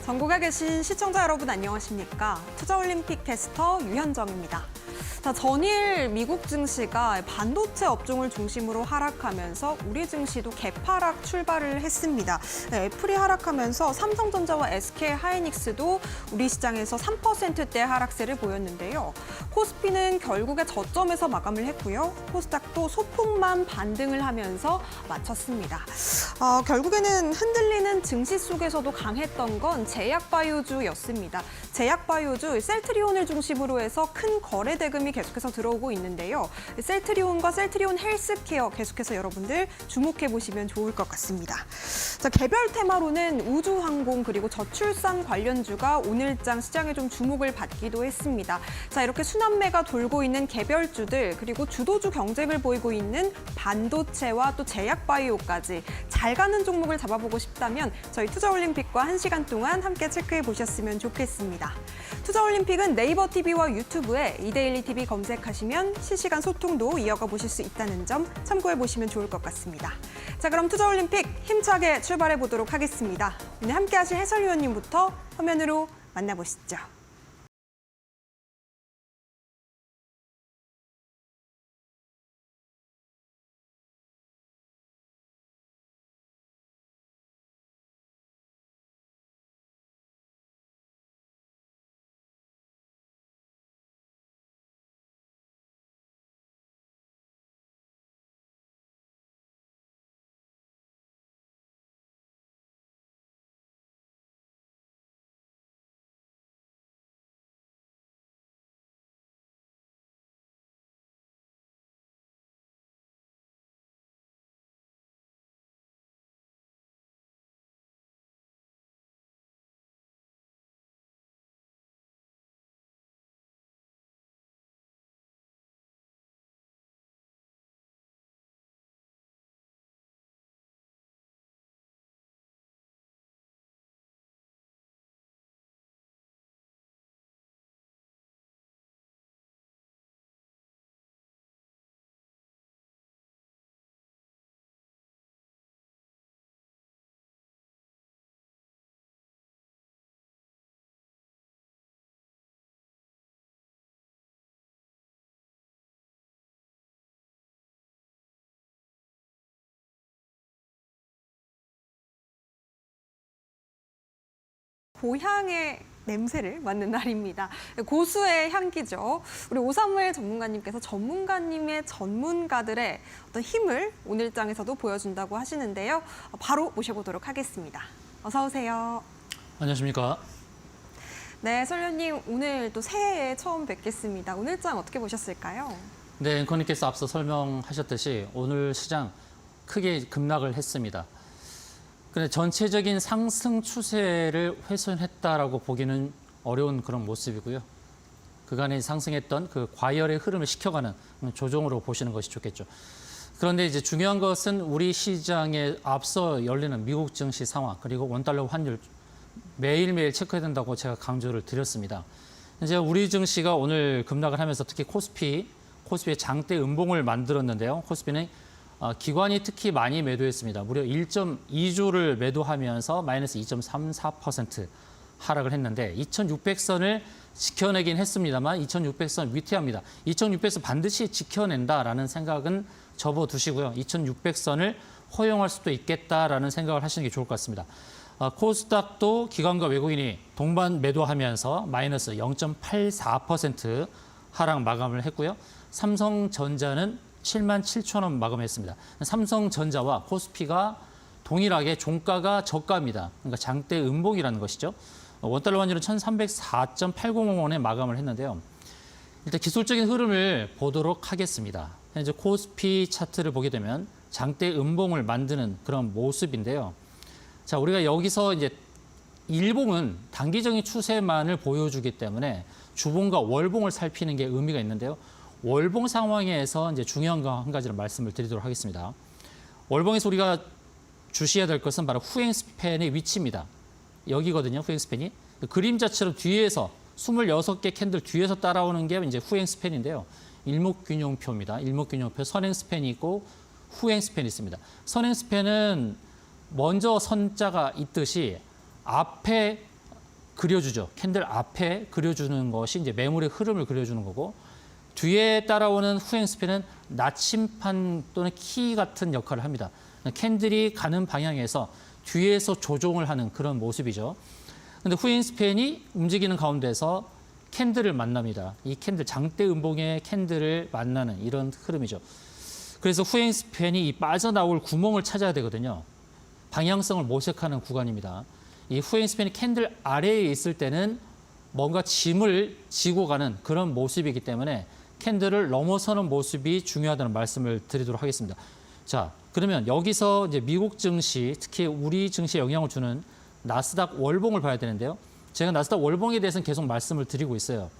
전국에 계신 시청자 여러분 안녕하십니까? 투자올림픽 캐스터 유현정입니다. 자, 전일 미국 증시가 반도체 업종을 중심으로 하락하면서 우리 증시도 개파락 출발을 했습니다. 네, 애플이 하락하면서 삼성전자와 SK하이닉스도 우리 시장에서 3%대 하락세를 보였는데요. 코스피는 결국에 저점에서 마감을 했고요. 코스닥도 소폭만 반등을 하면서 마쳤습니다. 결국에는 흔들리는 증시 속에서도 강했던 건 제약바이오주였습니다. 제약바이오주 셀트리온을 중심으로 해서 큰 거래 대금이 계속해서 들어오고 있는데요. 셀트리온과 셀트리온 헬스케어 계속해서 여러분들 주목해 보시면 좋을 것 같습니다. 자, 개별 테마로는 우주항공 그리고 저출산 관련주가 오늘장 시장에 좀 주목을 받기도 했습니다. 자, 이렇게 순환매가 돌고 있는 개별주들 그리고 주도주 경쟁을 보이고 있는 반도체와 또 제약바이오까지 잘 가는 종목을 잡아보고 싶다면 저희 투자올림픽과 1시간 동안 함께 체크해 보셨으면 좋겠습니다. 투자올림픽은 네이버 TV와 유튜브에 이데일리 TV 검색하시면 실시간 소통도 이어가 보실 수 있다는 점 참고해 보시면 좋을 것 같습니다. 자, 그럼 투자올림픽 힘차게 출발해 보도록 하겠습니다. 오늘 함께 하실 해설위원님부터 화면으로 만나보시죠. 고향의 냄새를 맡는 날입니다. 고수의 향기죠. 우리 오사무엘 전문가님께서 전문가님의 전문가들의 어떤 힘을 오늘장에서도 보여준다고 하시는데요. 바로 모셔보도록 하겠습니다. 어서 오세요. 안녕하십니까. 네, 설련님 오늘 또 새해에 처음 뵙겠습니다. 오늘장 어떻게 보셨을까요? 네, 앵커님께서 앞서 설명하셨듯이 오늘 시장 크게 급락을 했습니다. 근데 전체적인 상승 추세를 훼손했다라고 보기는 어려운 그런 모습이고요. 그간에 상승했던 그 과열의 흐름을 식혀가는 조정으로 보시는 것이 좋겠죠. 그런데 이제 중요한 것은 우리 시장에 앞서 열리는 미국 증시 상황 그리고 원달러 환율 매일매일 체크해야 된다고 제가 강조를 드렸습니다. 이제 우리 증시가 오늘 급락을 하면서 특히 코스피의 장대 음봉을 만들었는데요. 코스피는 기관이 특히 많이 매도했습니다. 무려 1.2조를 매도하면서 마이너스 2.34% 하락을 했는데 2600선을 지켜내긴 했습니다만 2600선 위태합니다. 2600선 반드시 지켜낸다라는 생각은 접어두시고요. 2600선을 허용할 수도 있겠다라는 생각을 하시는 게 좋을 것 같습니다. 코스닥도 기관과 외국인이 동반 매도하면서 마이너스 0.84% 하락 마감을 했고요. 삼성전자는 7만 7천 원 마감했습니다. 삼성전자와 코스피가 동일하게 종가가 저가입니다. 그러니까 장대 음봉이라는 것이죠. 원달러 환율은 1,304.800원에 마감을 했는데요. 일단 기술적인 흐름을 보도록 하겠습니다. 현재 코스피 차트를 보게 되면 장대 음봉을 만드는 그런 모습인데요. 자, 우리가 여기서 이제 일봉은 단기적인 추세만을 보여주기 때문에 주봉과 월봉을 살피는 게 의미가 있는데요. 월봉 상황에서 이제 중요한 거 한 가지를 말씀을 드리도록 하겠습니다. 월봉에서 우리가 주시해야 될 것은 바로 후행 스팬의 위치입니다. 여기거든요, 후행 스팬이. 그림자처럼 뒤에서 26개 캔들 뒤에서 따라오는 게 이제 후행 스팬인데요. 일목균형표입니다. 일목균형표 선행 스팬이 있고 후행 스팬이 있습니다. 선행 스팬은 먼저 선자가 있듯이 앞에 그려주죠. 캔들 앞에 그려주는 것이 이제 매물의 흐름을 그려주는 거고, 뒤에 따라오는 후행 스팬은 나침판 또는 키 같은 역할을 합니다. 캔들이 가는 방향에서 뒤에서 조종을 하는 그런 모습이죠. 근데 후행 스팬이 움직이는 가운데서 캔들을 만납니다. 이 캔들, 장대 음봉의 캔들을 만나는 이런 흐름이죠. 그래서 후행 스팬이 이 빠져나올 구멍을 찾아야 되거든요. 방향성을 모색하는 구간입니다. 이 후행 스팬이 캔들 아래에 있을 때는 뭔가 짐을 지고 가는 그런 모습이기 때문에 캔들을 넘어서는 모습이 중요하다는 말씀을 드리도록 하겠습니다. 자, 그러면 여기서 이제 미국 증시, 특히 우리 증시에 영향을 주는 나스닥 월봉을 봐야 되는데요. 제가 나스닥 월봉에 대해서는 계속 말씀을 드리고 있어요.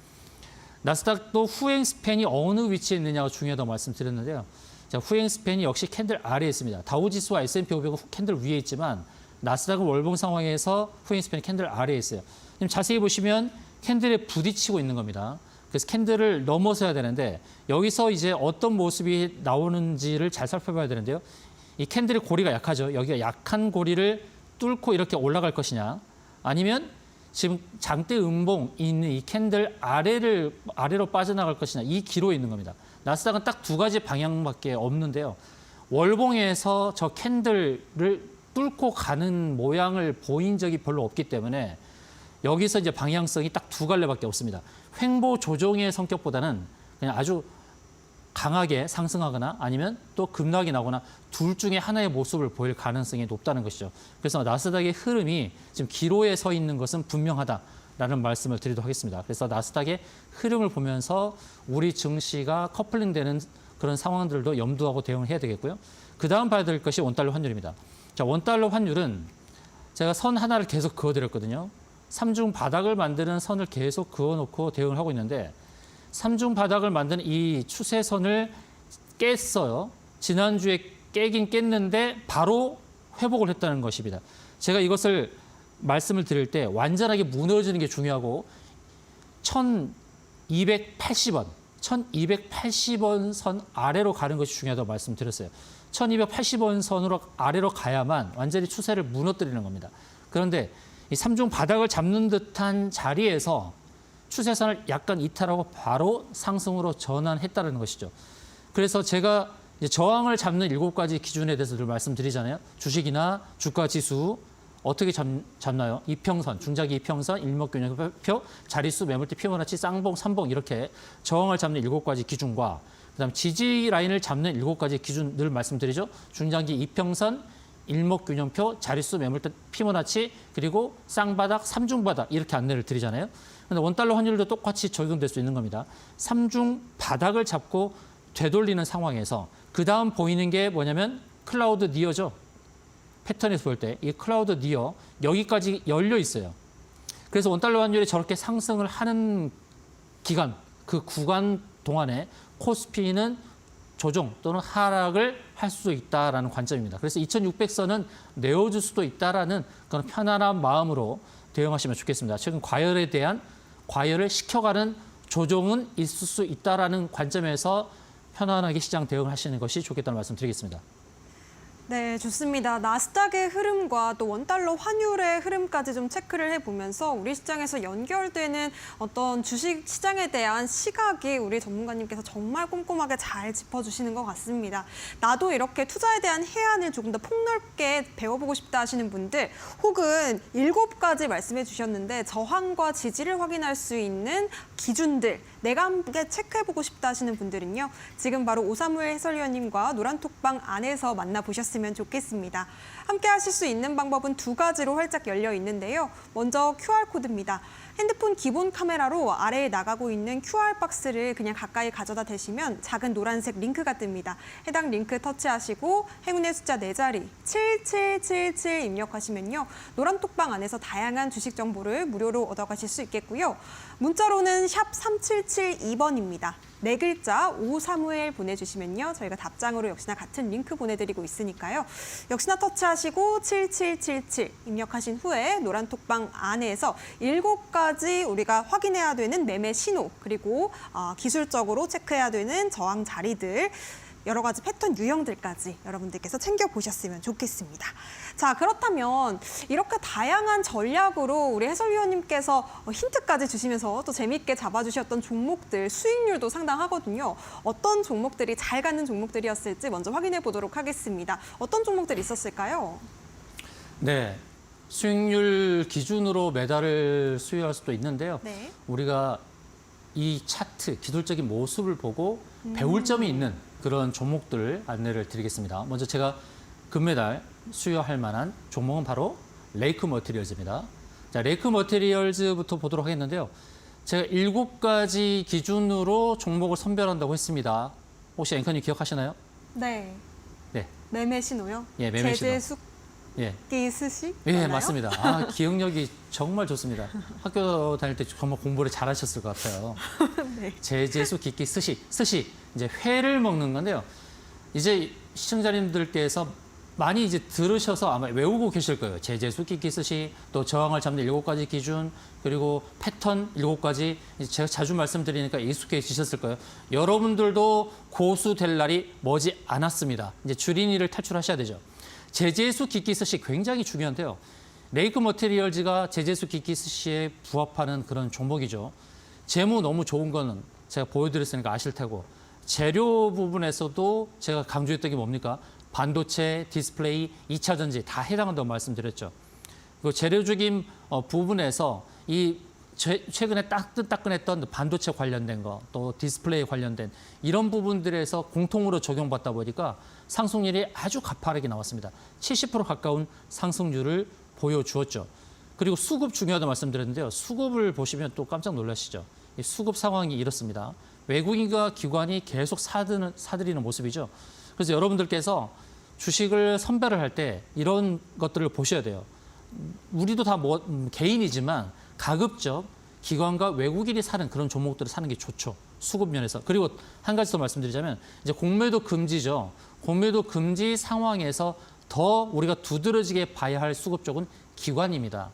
나스닥도 후행 스팬이 어느 위치에 있느냐가 중요하다고 말씀드렸는데요. 자, 후행 스팬이 역시 캔들 아래에 있습니다. 다우지수와 S&P 500은 캔들 위에 있지만 나스닥은 월봉 상황에서 후행 스팬이 캔들 아래에 있어요. 지금 자세히 보시면 캔들에 부딪히고 있는 겁니다. 그래서 캔들을 넘어서야 되는데 여기서 이제 어떤 모습이 나오는지를 잘 살펴봐야 되는데요. 이 캔들의 고리가 약하죠. 여기가 약한 고리를 뚫고 이렇게 올라갈 것이냐, 아니면 지금 장대 음봉 있는 이 캔들 아래로 빠져나갈 것이냐, 이 기로에 있는 겁니다. 나스닥은 딱 두 가지 방향밖에 없는데요. 월봉에서 저 캔들을 뚫고 가는 모양을 보인 적이 별로 없기 때문에 여기서 이제 방향성이 딱 두 갈래밖에 없습니다. 횡보 조정의 성격보다는 그냥 아주 강하게 상승하거나 아니면 또 급락이 나거나 둘 중에 하나의 모습을 보일 가능성이 높다는 것이죠. 그래서 나스닥의 흐름이 지금 기로에 서 있는 것은 분명하다라는 말씀을 드리도록 하겠습니다. 그래서 나스닥의 흐름을 보면서 우리 증시가 커플링되는 그런 상황들도 염두하고 대응을 해야 되겠고요. 그다음 봐야 될 것이 원달러 환율입니다. 자, 원달러 환율은 제가 선 하나를 계속 그어드렸거든요. 삼중 바닥을 만드는 선을 계속 그어놓고 대응을 하고 있는데 삼중 바닥을 만드는 이 추세선을 깼어요. 지난주에 깨긴 깼는데 바로 회복을 했다는 것입니다. 제가 이것을 말씀을 드릴 때 완전하게 무너지는 게 중요하고 1280원 선 아래로 가는 것이 중요하다고 말씀드렸어요. 1280원 선으로 아래로 가야만 완전히 추세를 무너뜨리는 겁니다. 그런데 이 삼중 바닥을 잡는 듯한 자리에서 추세선을 약간 이탈하고 바로 상승으로 전환했다는 것이죠. 그래서 제가 이제 저항을 잡는 7가지 기준에 대해서 늘 말씀드리잖아요. 주식이나 주가 지수 어떻게 잡나요? 이평선, 중장기 이평선, 일목균형표, 자릿수, 매물대, 피보나치, 쌍봉, 삼봉 이렇게 저항을 잡는 7가지 기준과 그다음 지지 라인을 잡는 7가지 기준 늘 말씀드리죠. 중장기 이평선, 일목균형표, 자릿수, 매물대, 피보나치, 그리고 쌍바닥, 삼중바닥 이렇게 안내를 드리잖아요. 그런데 원달러 환율도 똑같이 적용될 수 있는 겁니다. 삼중 바닥을 잡고 되돌리는 상황에서 그다음 보이는 게 뭐냐면 클라우드 니어죠. 패턴에서 볼 때 이 클라우드 니어 여기까지 열려 있어요. 그래서 원달러 환율이 저렇게 상승을 하는 기간, 그 구간 동안에 코스피는 조정 또는 하락을 할 수 있다라는 관점입니다. 그래서 2600선은 내어줄 수도 있다라는 그런 편안한 마음으로 대응하시면 좋겠습니다. 최근 과열을 시켜가는 조정은 있을 수 있다라는 관점에서 편안하게 시장 대응을 하시는 것이 좋겠다는 말씀 드리겠습니다. 네, 좋습니다. 나스닥의 흐름과 또 원달러 환율의 흐름까지 좀 체크를 해보면서 우리 시장에서 연결되는 어떤 주식 시장에 대한 시각이 우리 전문가님께서 정말 꼼꼼하게 잘 짚어주시는 것 같습니다. 나도 이렇게 투자에 대한 해안을 조금 더 폭넓게 배워보고 싶다 하시는 분들 혹은 7가지 말씀해 주셨는데 저항과 지지를 확인할 수 있는 기준들 내가 함께 체크해보고 싶다 하시는 분들은요. 지금 바로 오사무엘 해설위원님과 노란톡방 안에서 만나보셨으면 좋겠습니다. 함께 하실 수 있는 방법은 2가지로 활짝 열려 있는데요. 먼저 QR코드입니다. 핸드폰 기본 카메라로 아래에 나가고 있는 QR박스를 그냥 가까이 가져다 대시면 작은 노란색 링크가 뜹니다. 해당 링크 터치하시고 행운의 숫자 4자리 7777 입력하시면요. 노란톡방 안에서 다양한 주식 정보를 무료로 얻어가실 수 있겠고요. 문자로는 샵 3772번입니다. 4글자 오사무엘 보내주시면요. 저희가 답장으로 역시나 같은 링크 보내드리고 있으니까요. 역시나 터치하시고 7777 입력하신 후에 노란톡방 안에서 7가지 우리가 확인해야 되는 매매 신호 그리고 기술적으로 체크해야 되는 저항 자리들 여러 가지 패턴 유형들까지 여러분들께서 챙겨보셨으면 좋겠습니다. 자, 그렇다면 이렇게 다양한 전략으로 우리 해설위원님께서 힌트까지 주시면서 또 재미있게 잡아주셨던 종목들 수익률도 상당하거든요. 어떤 종목들이 잘 가는 종목들이었을지 먼저 확인해 보도록 하겠습니다. 어떤 종목들이 있었을까요? 네, 수익률 기준으로 매달을 수여할 수도 있는데요. 네. 우리가 이 차트, 기술적인 모습을 보고 배울 점이 있는 그런 종목들을 안내를 드리겠습니다. 먼저 제가 금메달 수여할 만한 종목은 바로 레이크 머티리얼즈입니다. 자, 레이크 머티리얼즈부터 보도록 하겠는데요. 제가 7가지 기준으로 종목을 선별한다고 했습니다. 혹시 앵커님 기억하시나요? 네. 네. 매매 신호요? 예, 매매 신호. 제재 숙기 예. 스시? 예, 맞나요? 맞습니다. 아, 기억력이 정말 좋습니다. 학교 다닐 때 정말 공부를 잘하셨을 것 같아요. 네. 제재수 기기 스시 이제 회를 먹는 건데요. 이제 시청자님들께서 많이 이제 들으셔서 아마 외우고 계실 거예요. 제재수 기기 스시, 또 저항을 잡는 7가지 기준, 그리고 패턴 7가지. 제가 자주 말씀드리니까 익숙해지셨을 거예요. 여러분들도 고수 될 날이 머지 않았습니다. 이제 주린이를 탈출하셔야 되죠. 제재수 기기 스시 굉장히 중요한데요. 레이크 머티리얼즈가 제재수 기기 스시에 부합하는 그런 종목이죠. 재무 너무 좋은 거는 제가 보여드렸으니까 아실 테고, 재료 부분에서도 제가 강조했던 게 뭡니까? 반도체, 디스플레이, 2차 전지 다 해당한다고 말씀드렸죠. 그 재료적인 부분에서 이 최근에 따끈따끈했던 반도체 관련된 거, 또 디스플레이 관련된 이런 부분들에서 공통으로 적용받다 보니까 상승률이 아주 가파르게 나왔습니다. 70% 가까운 상승률을 보여주었죠. 그리고 수급 중요하다고 말씀드렸는데요. 수급을 보시면 또 깜짝 놀라시죠. 이 수급 상황이 이렇습니다. 외국인과 기관이 계속 사들이는 모습이죠. 그래서 여러분들께서 주식을 선별을 할 때 이런 것들을 보셔야 돼요. 우리도 다 개인이지만 가급적 기관과 외국인이 사는 그런 종목들을 사는 게 좋죠. 수급 면에서. 그리고 한 가지 더 말씀드리자면 이제 공매도 금지죠. 공매도 금지 상황에서 더 우리가 두드러지게 봐야 할 수급 쪽은 기관입니다.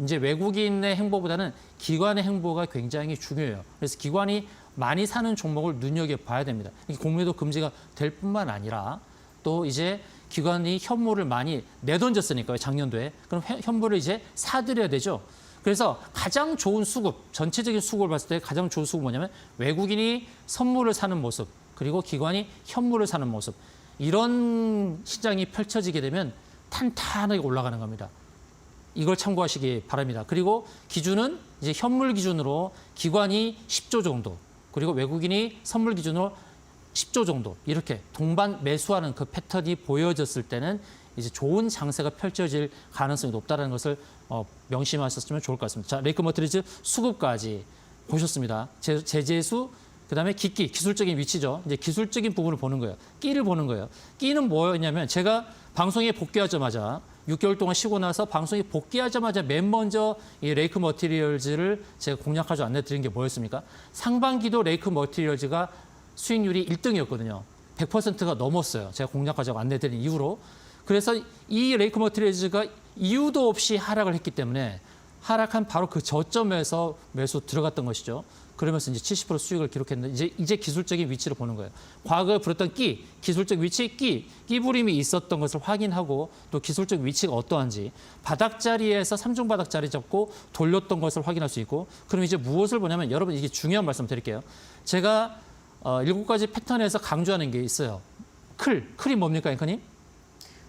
이제 외국인의 행보보다는 기관의 행보가 굉장히 중요해요. 그래서 기관이 많이 사는 종목을 눈여겨봐야 됩니다. 공매도 금지가 될 뿐만 아니라 또 이제 기관이 현물을 많이 내던졌으니까요, 작년도에. 그럼 현물을 이제 사들여야 되죠. 그래서 가장 좋은 수급, 전체적인 수급을 봤을 때 가장 좋은 수급은 뭐냐면 외국인이 선물을 사는 모습, 그리고 기관이 현물을 사는 모습. 이런 시장이 펼쳐지게 되면 탄탄하게 올라가는 겁니다. 이걸 참고하시기 바랍니다. 그리고 기준은 이제 현물 기준으로 기관이 10조 정도, 그리고 외국인이 선물 기준으로 10조 정도 이렇게 동반 매수하는 그 패턴이 보여졌을 때는 이제 좋은 장세가 펼쳐질 가능성이 높다는 것을 명심하셨으면 좋을 것 같습니다. 자, 레이크 머티리얼즈 수급까지 보셨습니다. 제재수, 그다음에 기기, 기술적인 위치죠. 이제 기술적인 부분을 보는 거예요. 끼를 보는 거예요. 끼는 뭐였냐면 제가 방송에 복귀하자마자 6개월 동안 쉬고 나서 방송에 복귀하자마자 맨 먼저 이 레이크 머티리얼즈를 제가 공략하지 안내드린 게 뭐였습니까? 상반기도 레이크 머티리얼즈가 수익률이 1등이었거든요. 100%가 넘었어요. 제가 공략하자고 안내드린 이후로. 그래서 이 레이크 머티리얼즈가 이유도 없이 하락을 했기 때문에 하락한 바로 그 저점에서 매수 들어갔던 것이죠. 그러면서 이제 70% 수익을 기록했는데 이제 기술적인 위치를 보는 거예요. 과거에 부렸던 기술적 위치, 끼부림이 있었던 것을 확인하고 또 기술적 위치가 어떠한지 바닥자리에서 3중 바닥자리 잡고 돌렸던 것을 확인할 수 있고 그럼 이제 무엇을 보냐면 여러분 이게 중요한 말씀 드릴게요. 제가 7가지 패턴에서 강조하는 게 있어요. 클이 뭡니까, 앵커님?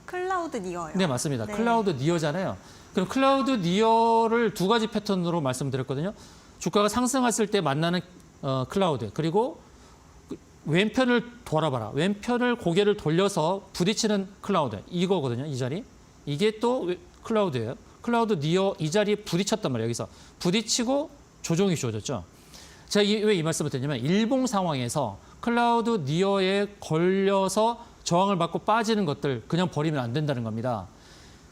클라우드 니어요. 네, 맞습니다. 네. 클라우드 니어잖아요. 그럼 클라우드 니어를 2가지 패턴으로 말씀드렸거든요. 주가가 상승했을 때 만나는 클라우드, 그리고 왼편을 돌아봐라. 왼편을 고개를 돌려서 부딪히는 클라우드, 이거거든요, 이 자리. 이게 또 클라우드예요. 클라우드 니어 이 자리에 부딪혔단 말이에요, 여기서. 부딪히고 조정이 주어졌죠. 제가 왜 이 말씀을 드리냐면 일봉 상황에서 클라우드 니어에 걸려서 저항을 받고 빠지는 것들 그냥 버리면 안 된다는 겁니다.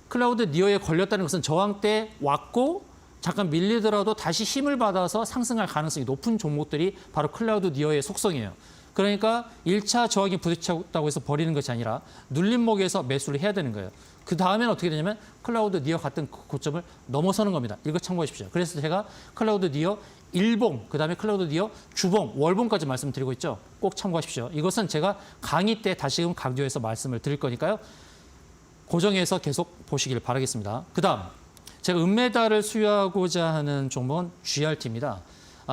클라우드 니어에 걸렸다는 것은 저항 때 왔고 잠깐 밀리더라도 다시 힘을 받아서 상승할 가능성이 높은 종목들이 바로 클라우드 니어의 속성이에요. 그러니까 1차 저항이 부딪혔다고 해서 버리는 것이 아니라 눌림목에서 매수를 해야 되는 거예요. 그 다음에는 어떻게 되냐면 클라우드 니어 같은 고점을 넘어서는 겁니다. 이거 참고하십시오. 그래서 제가 클라우드 니어 일봉, 그다음에 클라우드 니어 주봉, 월봉까지 말씀드리고 있죠. 꼭 참고하십시오. 이것은 제가 강의 때 다시금 강조해서 말씀을 드릴 거니까요. 고정해서 계속 보시길 바라겠습니다. 그다음 제가 은메달을 수여하고자 하는 종목은 GRT입니다.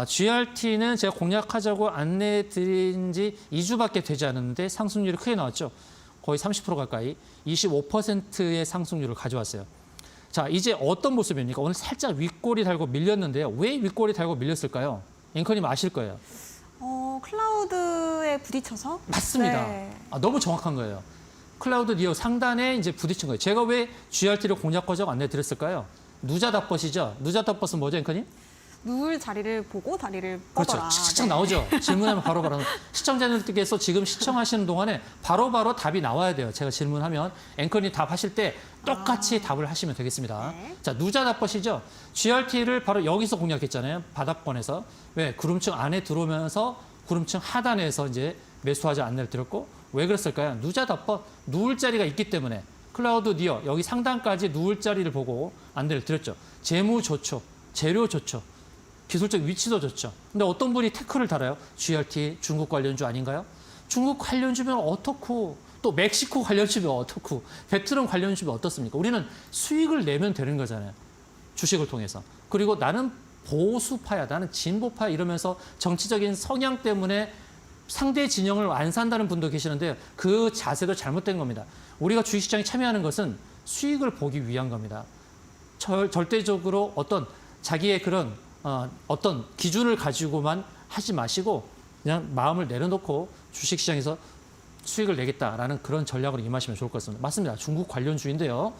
GRT는 제가 공략하자고 안내해 드린 지 2주밖에 되지 않았는데 상승률이 크게 나왔죠. 거의 30% 가까이 25%의 상승률을 가져왔어요. 자, 이제 어떤 모습입니까? 오늘 살짝 윗꼬리 달고 밀렸는데요. 왜 윗꼬리 달고 밀렸을까요? 앵커님 아실 거예요. 클라우드에 부딪혀서? 맞습니다. 네. 너무 정확한 거예요. 클라우드 니어 상단에 이제 부딪힌 거예요. 제가 왜 GRT를 공략하자고 안내 드렸을까요? 누자닷벗이죠. 누자닷벗은 뭐죠, 앵커님? 누울 자리를 보고 다리를 그렇죠. 뻗어라. 착착 네. 나오죠. 질문하면 바로바로. 시청자님들께서 지금 시청하시는 동안에 바로바로 답이 나와야 돼요. 제가 질문하면 앵커님 답하실 때 똑같이 답을 하시면 되겠습니다. 네. 자, 누자닷벗이죠. GRT를 바로 여기서 공략했잖아요. 바닥권에서. 왜? 구름층 안에 들어오면서 구름층 하단에서 이제 매수하자 안내를 드렸고 왜 그랬을까요? 누자닷벗 누울 자리가 있기 때문에 클라우드 니어 여기 상단까지 누울 자리를 보고 안내를 드렸죠. 재무 좋죠. 재료 좋죠. 기술적 위치도 좋죠. 근데 어떤 분이 태클을 달아요? GRT 중국 관련주 아닌가요? 중국 관련주면 어떻고 또 멕시코 관련주면 어떻고 베트남 관련주면 어떻습니까? 우리는 수익을 내면 되는 거잖아요. 주식을 통해서. 그리고 나는 보수파야, 나는 진보파야 이러면서 정치적인 성향 때문에 상대 진영을 안 산다는 분도 계시는데요. 그 자세도 잘못된 겁니다. 우리가 주식시장에 참여하는 것은 수익을 보기 위한 겁니다. 절대적으로 어떤 자기의 그런 어떤 기준을 가지고만 하지 마시고 그냥 마음을 내려놓고 주식시장에서 수익을 내겠다라는 그런 전략으로 임하시면 좋을 것 같습니다. 맞습니다. 중국 관련주인데요.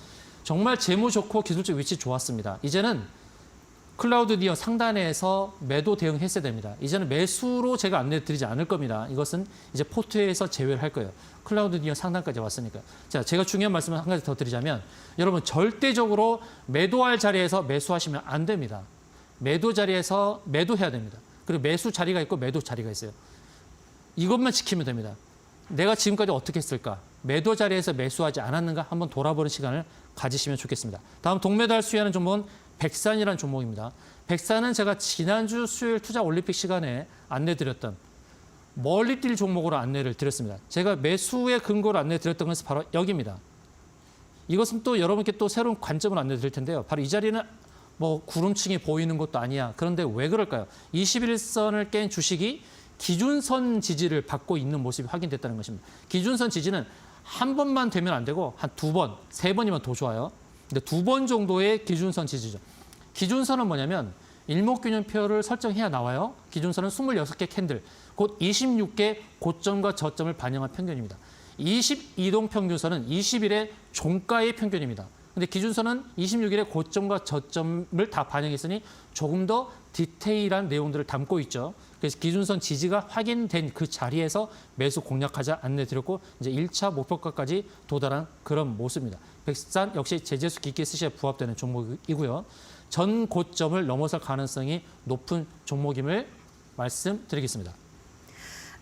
정말 재무 좋고 기술적 위치 좋았습니다. 이제는 클라우드 니어 상단에서 매도 대응했어야 됩니다. 이제는 매수로 제가 안내 드리지 않을 겁니다. 이것은 이제 포트에서 제외를 할 거예요. 클라우드 니어 상단까지 왔으니까. 자, 제가 중요한 말씀을 한 가지 더 드리자면 여러분 절대적으로 매도할 자리에서 매수하시면 안 됩니다. 매도 자리에서 매도해야 됩니다. 그리고 매수 자리가 있고 매도 자리가 있어요. 이것만 지키면 됩니다. 내가 지금까지 어떻게 했을까? 매도 자리에서 매수하지 않았는가? 한번 돌아보는 시간을 가지시면 좋겠습니다. 다음 동메달 수여하는 종목은 백산이라는 종목입니다. 백산은 제가 지난주 수요일 투자 올림픽 시간에 안내드렸던 멀리 뛸 종목으로 안내를 드렸습니다. 제가 매수의 근거로 안내드렸던 것은 바로 여기입니다. 이것은 또 여러분께 또 새로운 관점을 안내드릴 텐데요. 바로 이 자리는 뭐 구름층이 보이는 것도 아니야. 그런데 왜 그럴까요? 21선을 깬 주식이 기준선 지지를 받고 있는 모습이 확인됐다는 것입니다. 기준선 지지는 한 번만 되면 안 되고 한 두 번, 세 번이면 더 좋아요. 근데 두 번 정도의 기준선 지지죠. 기준선은 뭐냐면 일목균형표를 설정해야 나와요. 기준선은 26개 캔들, 곧 26개 고점과 저점을 반영한 평균입니다. 22동 평균선은 20일의 종가의 평균입니다. 근데 기준선은 26일의 고점과 저점을 다 반영했으니 조금 더 디테일한 내용들을 담고 있죠. 그래서 기준선 지지가 확인된 그 자리에서 매수 공략하자 안내드렸고 이제 1차 목표가까지 도달한 그런 모습입니다. 백산 역시 제재수 깊게 쓰셔야 부합되는 종목이고요. 전 고점을 넘어설 가능성이 높은 종목임을 말씀드리겠습니다.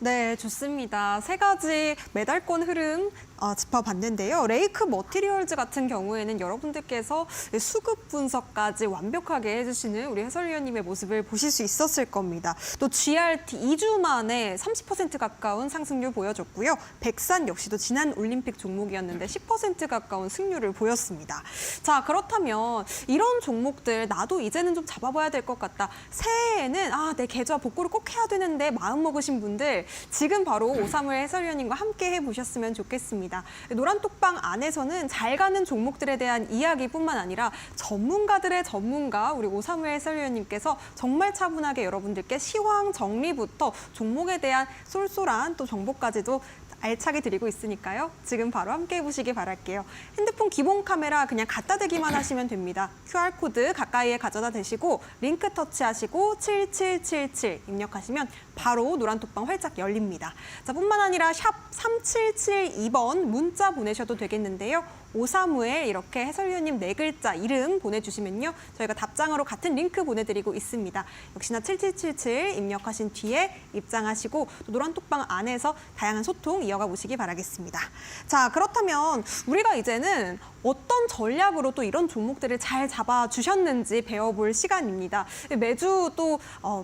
네, 좋습니다. 세 가지 메달권 흐름 짚어봤는데요. 레이크 머티리얼즈 같은 경우에는 여러분들께서 수급 분석까지 완벽하게 해주시는 우리 해설위원님의 모습을 보실 수 있었을 겁니다. 또 GRT 2주 만에 30% 가까운 상승률 보여줬고요. 백산 역시도 지난 올림픽 종목이었는데 10% 가까운 승률을 보였습니다. 자, 그렇다면 이런 종목들 나도 이제는 좀 잡아봐야 될 것 같다. 새해에는 내 계좌 복구를 꼭 해야 되는데 마음 먹으신 분들 지금 바로 오사물 해설위원님과 함께 해보셨으면 좋겠습니다. 노란톡방 안에서는 잘 가는 종목들에 대한 이야기뿐만 아니라 전문가들의 전문가 우리 오사물 해설위원님께서 정말 차분하게 여러분들께 시황 정리부터 종목에 대한 쏠쏠한 또 정보까지도 알차게 드리고 있으니까요. 지금 바로 함께 해보시기 바랄게요. 핸드폰 기본 카메라 그냥 갖다 대기만 하시면 됩니다. QR코드 가까이에 가져다 대시고 링크 터치하시고 7777 입력하시면 바로 노란톡방 활짝 열립니다. 자, 뿐만 아니라 샵 3772번 문자 보내셔도 되겠는데요. 오사무엘 이렇게 해설위원님 4글자 이름 보내주시면요. 저희가 답장으로 같은 링크 보내드리고 있습니다. 역시나 7777 입력하신 뒤에 입장하시고 또 노란톡방 안에서 다양한 소통 이어가 보시기 바라겠습니다. 자, 그렇다면 우리가 이제는 어떤 전략으로 또 이런 종목들을 잘 잡아주셨는지 배워볼 시간입니다. 매주 또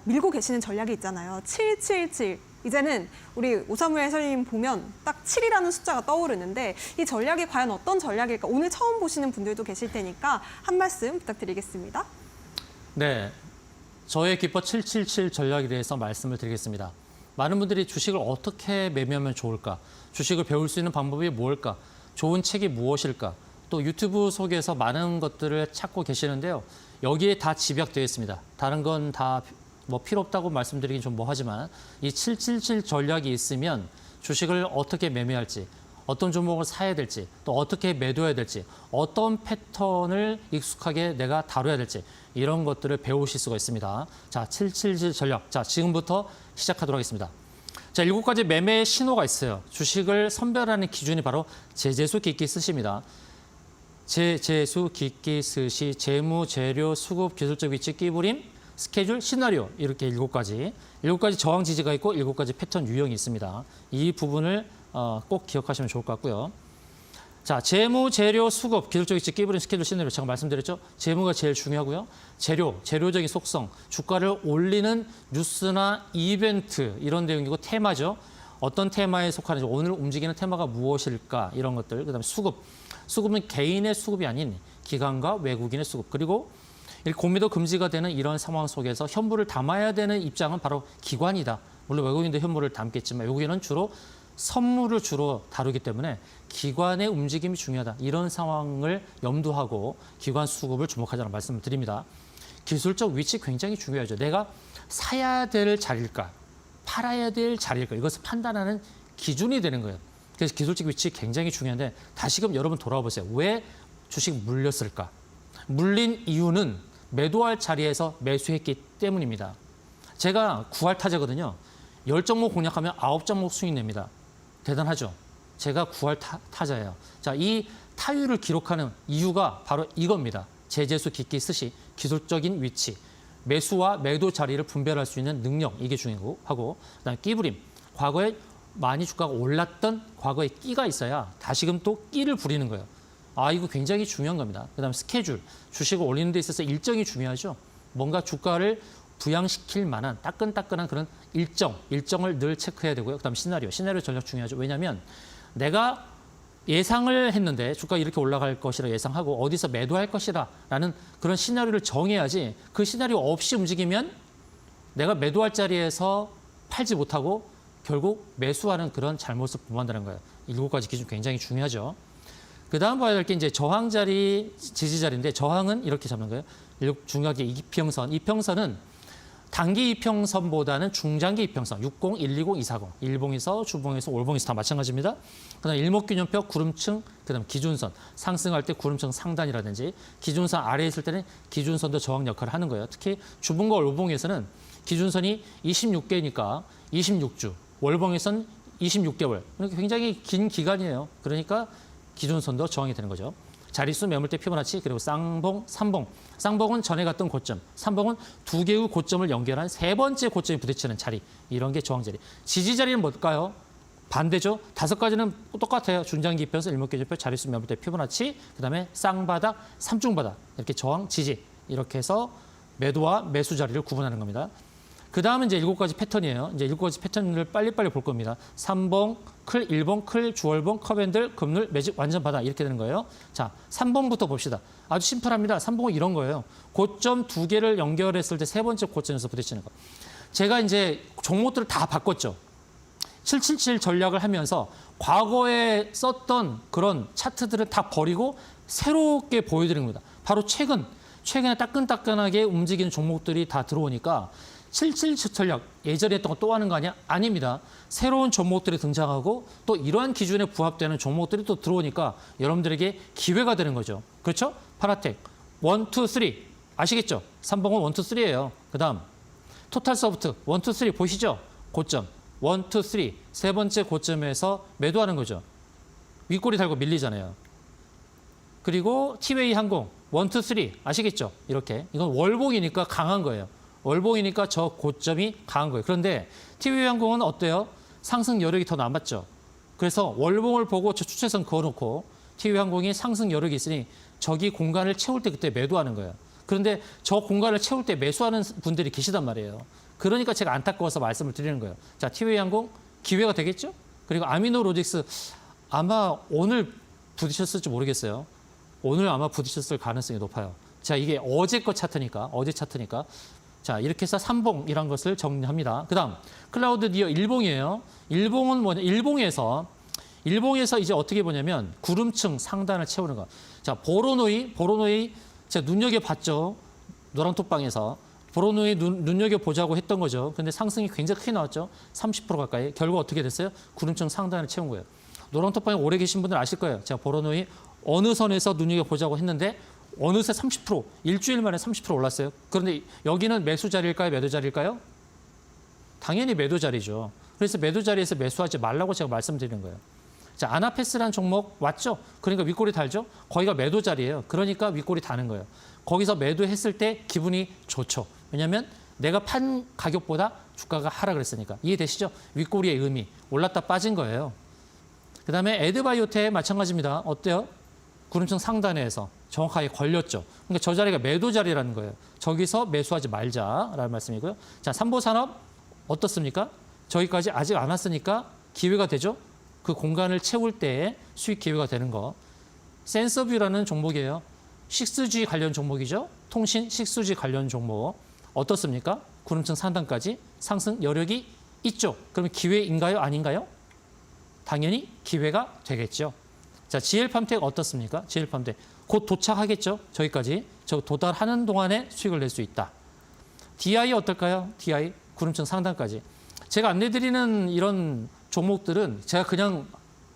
밀고 계시는 전략이 있잖아요. 777. 이제는 우리 오사무엘 해설님 보면 딱 7이라는 숫자가 떠오르는데 이 전략이 과연 어떤 전략일까? 오늘 처음 보시는 분들도 계실 테니까 한 말씀 부탁드리겠습니다. 네, 저의 기법 777 전략에 대해서 말씀을 드리겠습니다. 많은 분들이 주식을 어떻게 매매하면 좋을까? 주식을 배울 수 있는 방법이 뭘까? 좋은 책이 무엇일까? 또 유튜브 속에서 많은 것들을 찾고 계시는데요. 여기에 다 집약되어 있습니다. 다른 건 다 필요 없다고 말씀드리긴 좀 뭐하지만 이 777 전략이 있으면 주식을 어떻게 매매할지, 어떤 종목을 사야 될지, 또 어떻게 매도해야 될지, 어떤 패턴을 익숙하게 내가 다뤄야 될지 이런 것들을 배우실 수가 있습니다. 자, 777 전략. 자, 지금부터 시작하도록 하겠습니다. 자, 7가지 매매의 신호가 있어요. 주식을 선별하는 기준이 바로 제재수 깊게 쓰십니다. 제재수 깊게 쓰시, 재무, 재료, 수급, 기술적 위치, 끼부림, 스케줄, 시나리오 이렇게 7가지. 7가지 저항 지지가 있고 7가지 패턴 유형이 있습니다. 이 부분을 꼭 기억하시면 좋을 것 같고요. 자, 재무, 재료, 수급, 기술적 위치, 끼부림, 스케줄, 시나리오 제가 말씀드렸죠. 재무가 제일 중요하고요. 재료적인 속성, 주가를 올리는 뉴스나 이벤트 이런 내용이고 테마죠. 어떤 테마에 속하는지, 오늘 움직이는 테마가 무엇일까 이런 것들. 그다음에 수급은 개인의 수급이 아닌 기관과 외국인의 수급. 그리고 공매도 금지가 되는 이런 상황 속에서 현물을 담아야 되는 입장은 바로 기관이다. 물론 외국인도 현물을 담겠지만 외국인은 주로 선물을 주로 다루기 때문에 기관의 움직임이 중요하다. 이런 상황을 염두하고 기관 수급을 주목하자는 말씀을 드립니다. 기술적 위치 굉장히 중요하죠. 내가 사야 될 자리일까, 팔아야 될 자리일까 이것을 판단하는 기준이 되는 거예요. 그래서 기술적 위치 굉장히 중요한데 다시금 여러분 돌아와 보세요. 왜 주식 물렸을까? 물린 이유는 매도할 자리에서 매수했기 때문입니다. 제가 9할 타자거든요. 10종목 공략하면 9종목 수익 냅니다. 대단하죠? 제가 9할 타자예요. 자, 이 타율을 기록하는 이유가 바로 이겁니다. 제재수 깊게 쓰시, 기술적인 위치, 매수와 매도 자리를 분별할 수 있는 능력, 이게 중요하고 하고, 그다음에 끼부림, 과거에 많이 주가가 올랐던 과거에 끼가 있어야 다시금 또 끼를 부리는 거예요. 이거 굉장히 중요한 겁니다. 그다음에 스케줄, 주식을 올리는 데 있어서 일정이 중요하죠. 뭔가 주가를 부양시킬 만한 따끈따끈한 그런 일정을 늘 체크해야 되고요. 그다음에 시나리오 전략 중요하죠. 왜냐하면 내가 예상을 했는데 주가가 이렇게 올라갈 것이라 예상하고 어디서 매도할 것이라는 그런 시나리오를 정해야지 그 시나리오 없이 움직이면 내가 매도할 자리에서 팔지 못하고 결국 매수하는 그런 잘못을 범한다는 거예요. 7가지 기준 굉장히 중요하죠. 그 다음 봐야 될 게 이제 저항 자리, 지지 자리인데 저항은 이렇게 잡는 거예요. 중요하게 이평선. 이평선은 단기 이평선보다는 중장기 이평선. 60, 120, 240. 일봉에서, 주봉에서, 올봉에서 다 마찬가지입니다. 그다음 일목균형표, 구름층, 그다음 기준선. 상승할 때 구름층 상단이라든지 기준선 아래에 있을 때는 기준선도 저항 역할을 하는 거예요. 특히 주봉과 월봉에서는 기준선이 26개니까 26주, 월봉에서는 26개월. 그러니까 굉장히 긴 기간이에요. 그러니까 기준선도 저항이 되는 거죠. 자릿수, 매물대, 피보나치, 그리고 쌍봉, 삼봉. 쌍봉은 전에 갔던 고점, 삼봉은 2개의 고점을 연결한 3번째 고점이 부딪히는 자리. 이런 게 저항 자리. 지지 자리는 뭘까요? 반대죠. 5가지는 똑같아요. 중장기 이평선, 일목균형표, 자릿수, 매물대, 피보나치, 그다음에 쌍바닥, 삼중바닥. 이렇게 저항, 지지. 이렇게 해서 매도와 매수 자리를 구분하는 겁니다. 그 다음은 이제 7가지 패턴이에요. 이제 7가지 패턴을 빨리빨리 볼 겁니다. 3봉, 클, 1봉, 클, 주얼봉, 컵앤들, 급물, 매직, 완전 바닥 이렇게 되는 거예요. 자, 3봉부터 봅시다. 아주 심플합니다. 3봉은 이런 거예요. 고점 2개를 연결했을 때 3번째 고점에서 부딪히는 거. 제가 이제 종목들을 다 바꿨죠. 777 전략을 하면서 과거에 썼던 그런 차트들을 다 버리고 새롭게 보여드리는 겁니다. 바로 최근에 따끈따끈하게 움직이는 종목들이 다 들어오니까 777 전략 예전에 했던 거 또 하는 거 아니야? 아닙니다. 새로운 종목들이 등장하고 또 이러한 기준에 부합되는 종목들이 또 들어오니까 여러분들에게 기회가 되는 거죠. 그렇죠? 파라텍 1, 2, 3 아시겠죠? 3봉은 1, 2, 3예요. 그다음 토탈소프트 1, 2, 3 보시죠? 고점 1, 2, 3 세 번째 고점에서 매도하는 거죠. 윗꼬리 달고 밀리잖아요. 그리고 티웨이 항공 1, 2, 3 아시겠죠? 이렇게 이건 월봉이니까 강한 거예요. 월봉이니까 저 고점이 강한 거예요. 그런데 티웨이 항공은 어때요? 상승 여력이 더 남았죠. 그래서 월봉을 보고 저 추세선 그어놓고 티웨이 항공이 상승 여력이 있으니 저기 공간을 채울 때 그때 매도하는 거예요. 그런데 저 공간을 채울 때 매수하는 분들이 계시단 말이에요. 그러니까 제가 안타까워서 말씀을 드리는 거예요. 자, 티웨이 항공 기회가 되겠죠? 그리고 아미노로직스 아마 오늘 부딪혔을지 모르겠어요. 오늘 아마 부딪혔을 가능성이 높아요. 자, 이게 어제 거 차트니까, 어제 차트니까. 자, 이렇게 해서 삼봉이란 것을 정리합니다. 그 다음, 클라우드 니어 일봉이에요. 일봉은 뭐냐, 일봉에서 이제 어떻게 보냐면 구름층 상단을 채우는 거. 자, 보로노이 제가 눈여겨봤죠. 노랑톡방에서. 보로노이 눈여겨보자고 했던 거죠. 근데 상승이 굉장히 크게 나왔죠. 30% 가까이. 결과 어떻게 됐어요? 구름층 상단을 채운 거예요. 노랑톡방에 오래 계신 분들 아실 거예요. 제가 보로노이 어느 선에서 눈여겨보자고 했는데 어느새 30%, 일주일 만에 30% 올랐어요. 그런데 여기는 매수 자리일까요? 매도 자리일까요? 당연히 매도 자리죠. 그래서 매도 자리에서 매수하지 말라고 제가 말씀드리는 거예요. 자, 아나페스라는 종목 왔죠? 그러니까 윗골이 달죠? 거기가 매도 자리예요. 그러니까 윗골이 다는 거예요. 거기서 매도했을 때 기분이 좋죠. 왜냐하면 내가 판 가격보다 주가가 하락을 했으니까. 이해되시죠? 윗골이의 의미. 올랐다 빠진 거예요. 그다음에 에드바이오텍 마찬가지입니다. 어때요? 구름층 상단에서 정확하게 걸렸죠. 그러니까 저 자리가 매도 자리라는 거예요. 저기서 매수하지 말자라는 말씀이고요. 자, 삼보산업 어떻습니까? 저기까지 아직 안 왔으니까 기회가 되죠. 그 공간을 채울 때에 수익 기회가 되는 거. 센서뷰라는 종목이에요. 6G 관련 종목이죠. 통신 6G 관련 종목. 어떻습니까? 구름층 상단까지 상승 여력이 있죠. 그러면 기회인가요? 아닌가요? 당연히 기회가 되겠죠. 자, GL팜텍 어떻습니까? GL팜텍 곧 도착하겠죠. 저기까지. 저 도달하는 동안에 수익을 낼 수 있다. DI 어떨까요? DI 구름층 상단까지. 제가 안내드리는 이런 종목들은 제가 그냥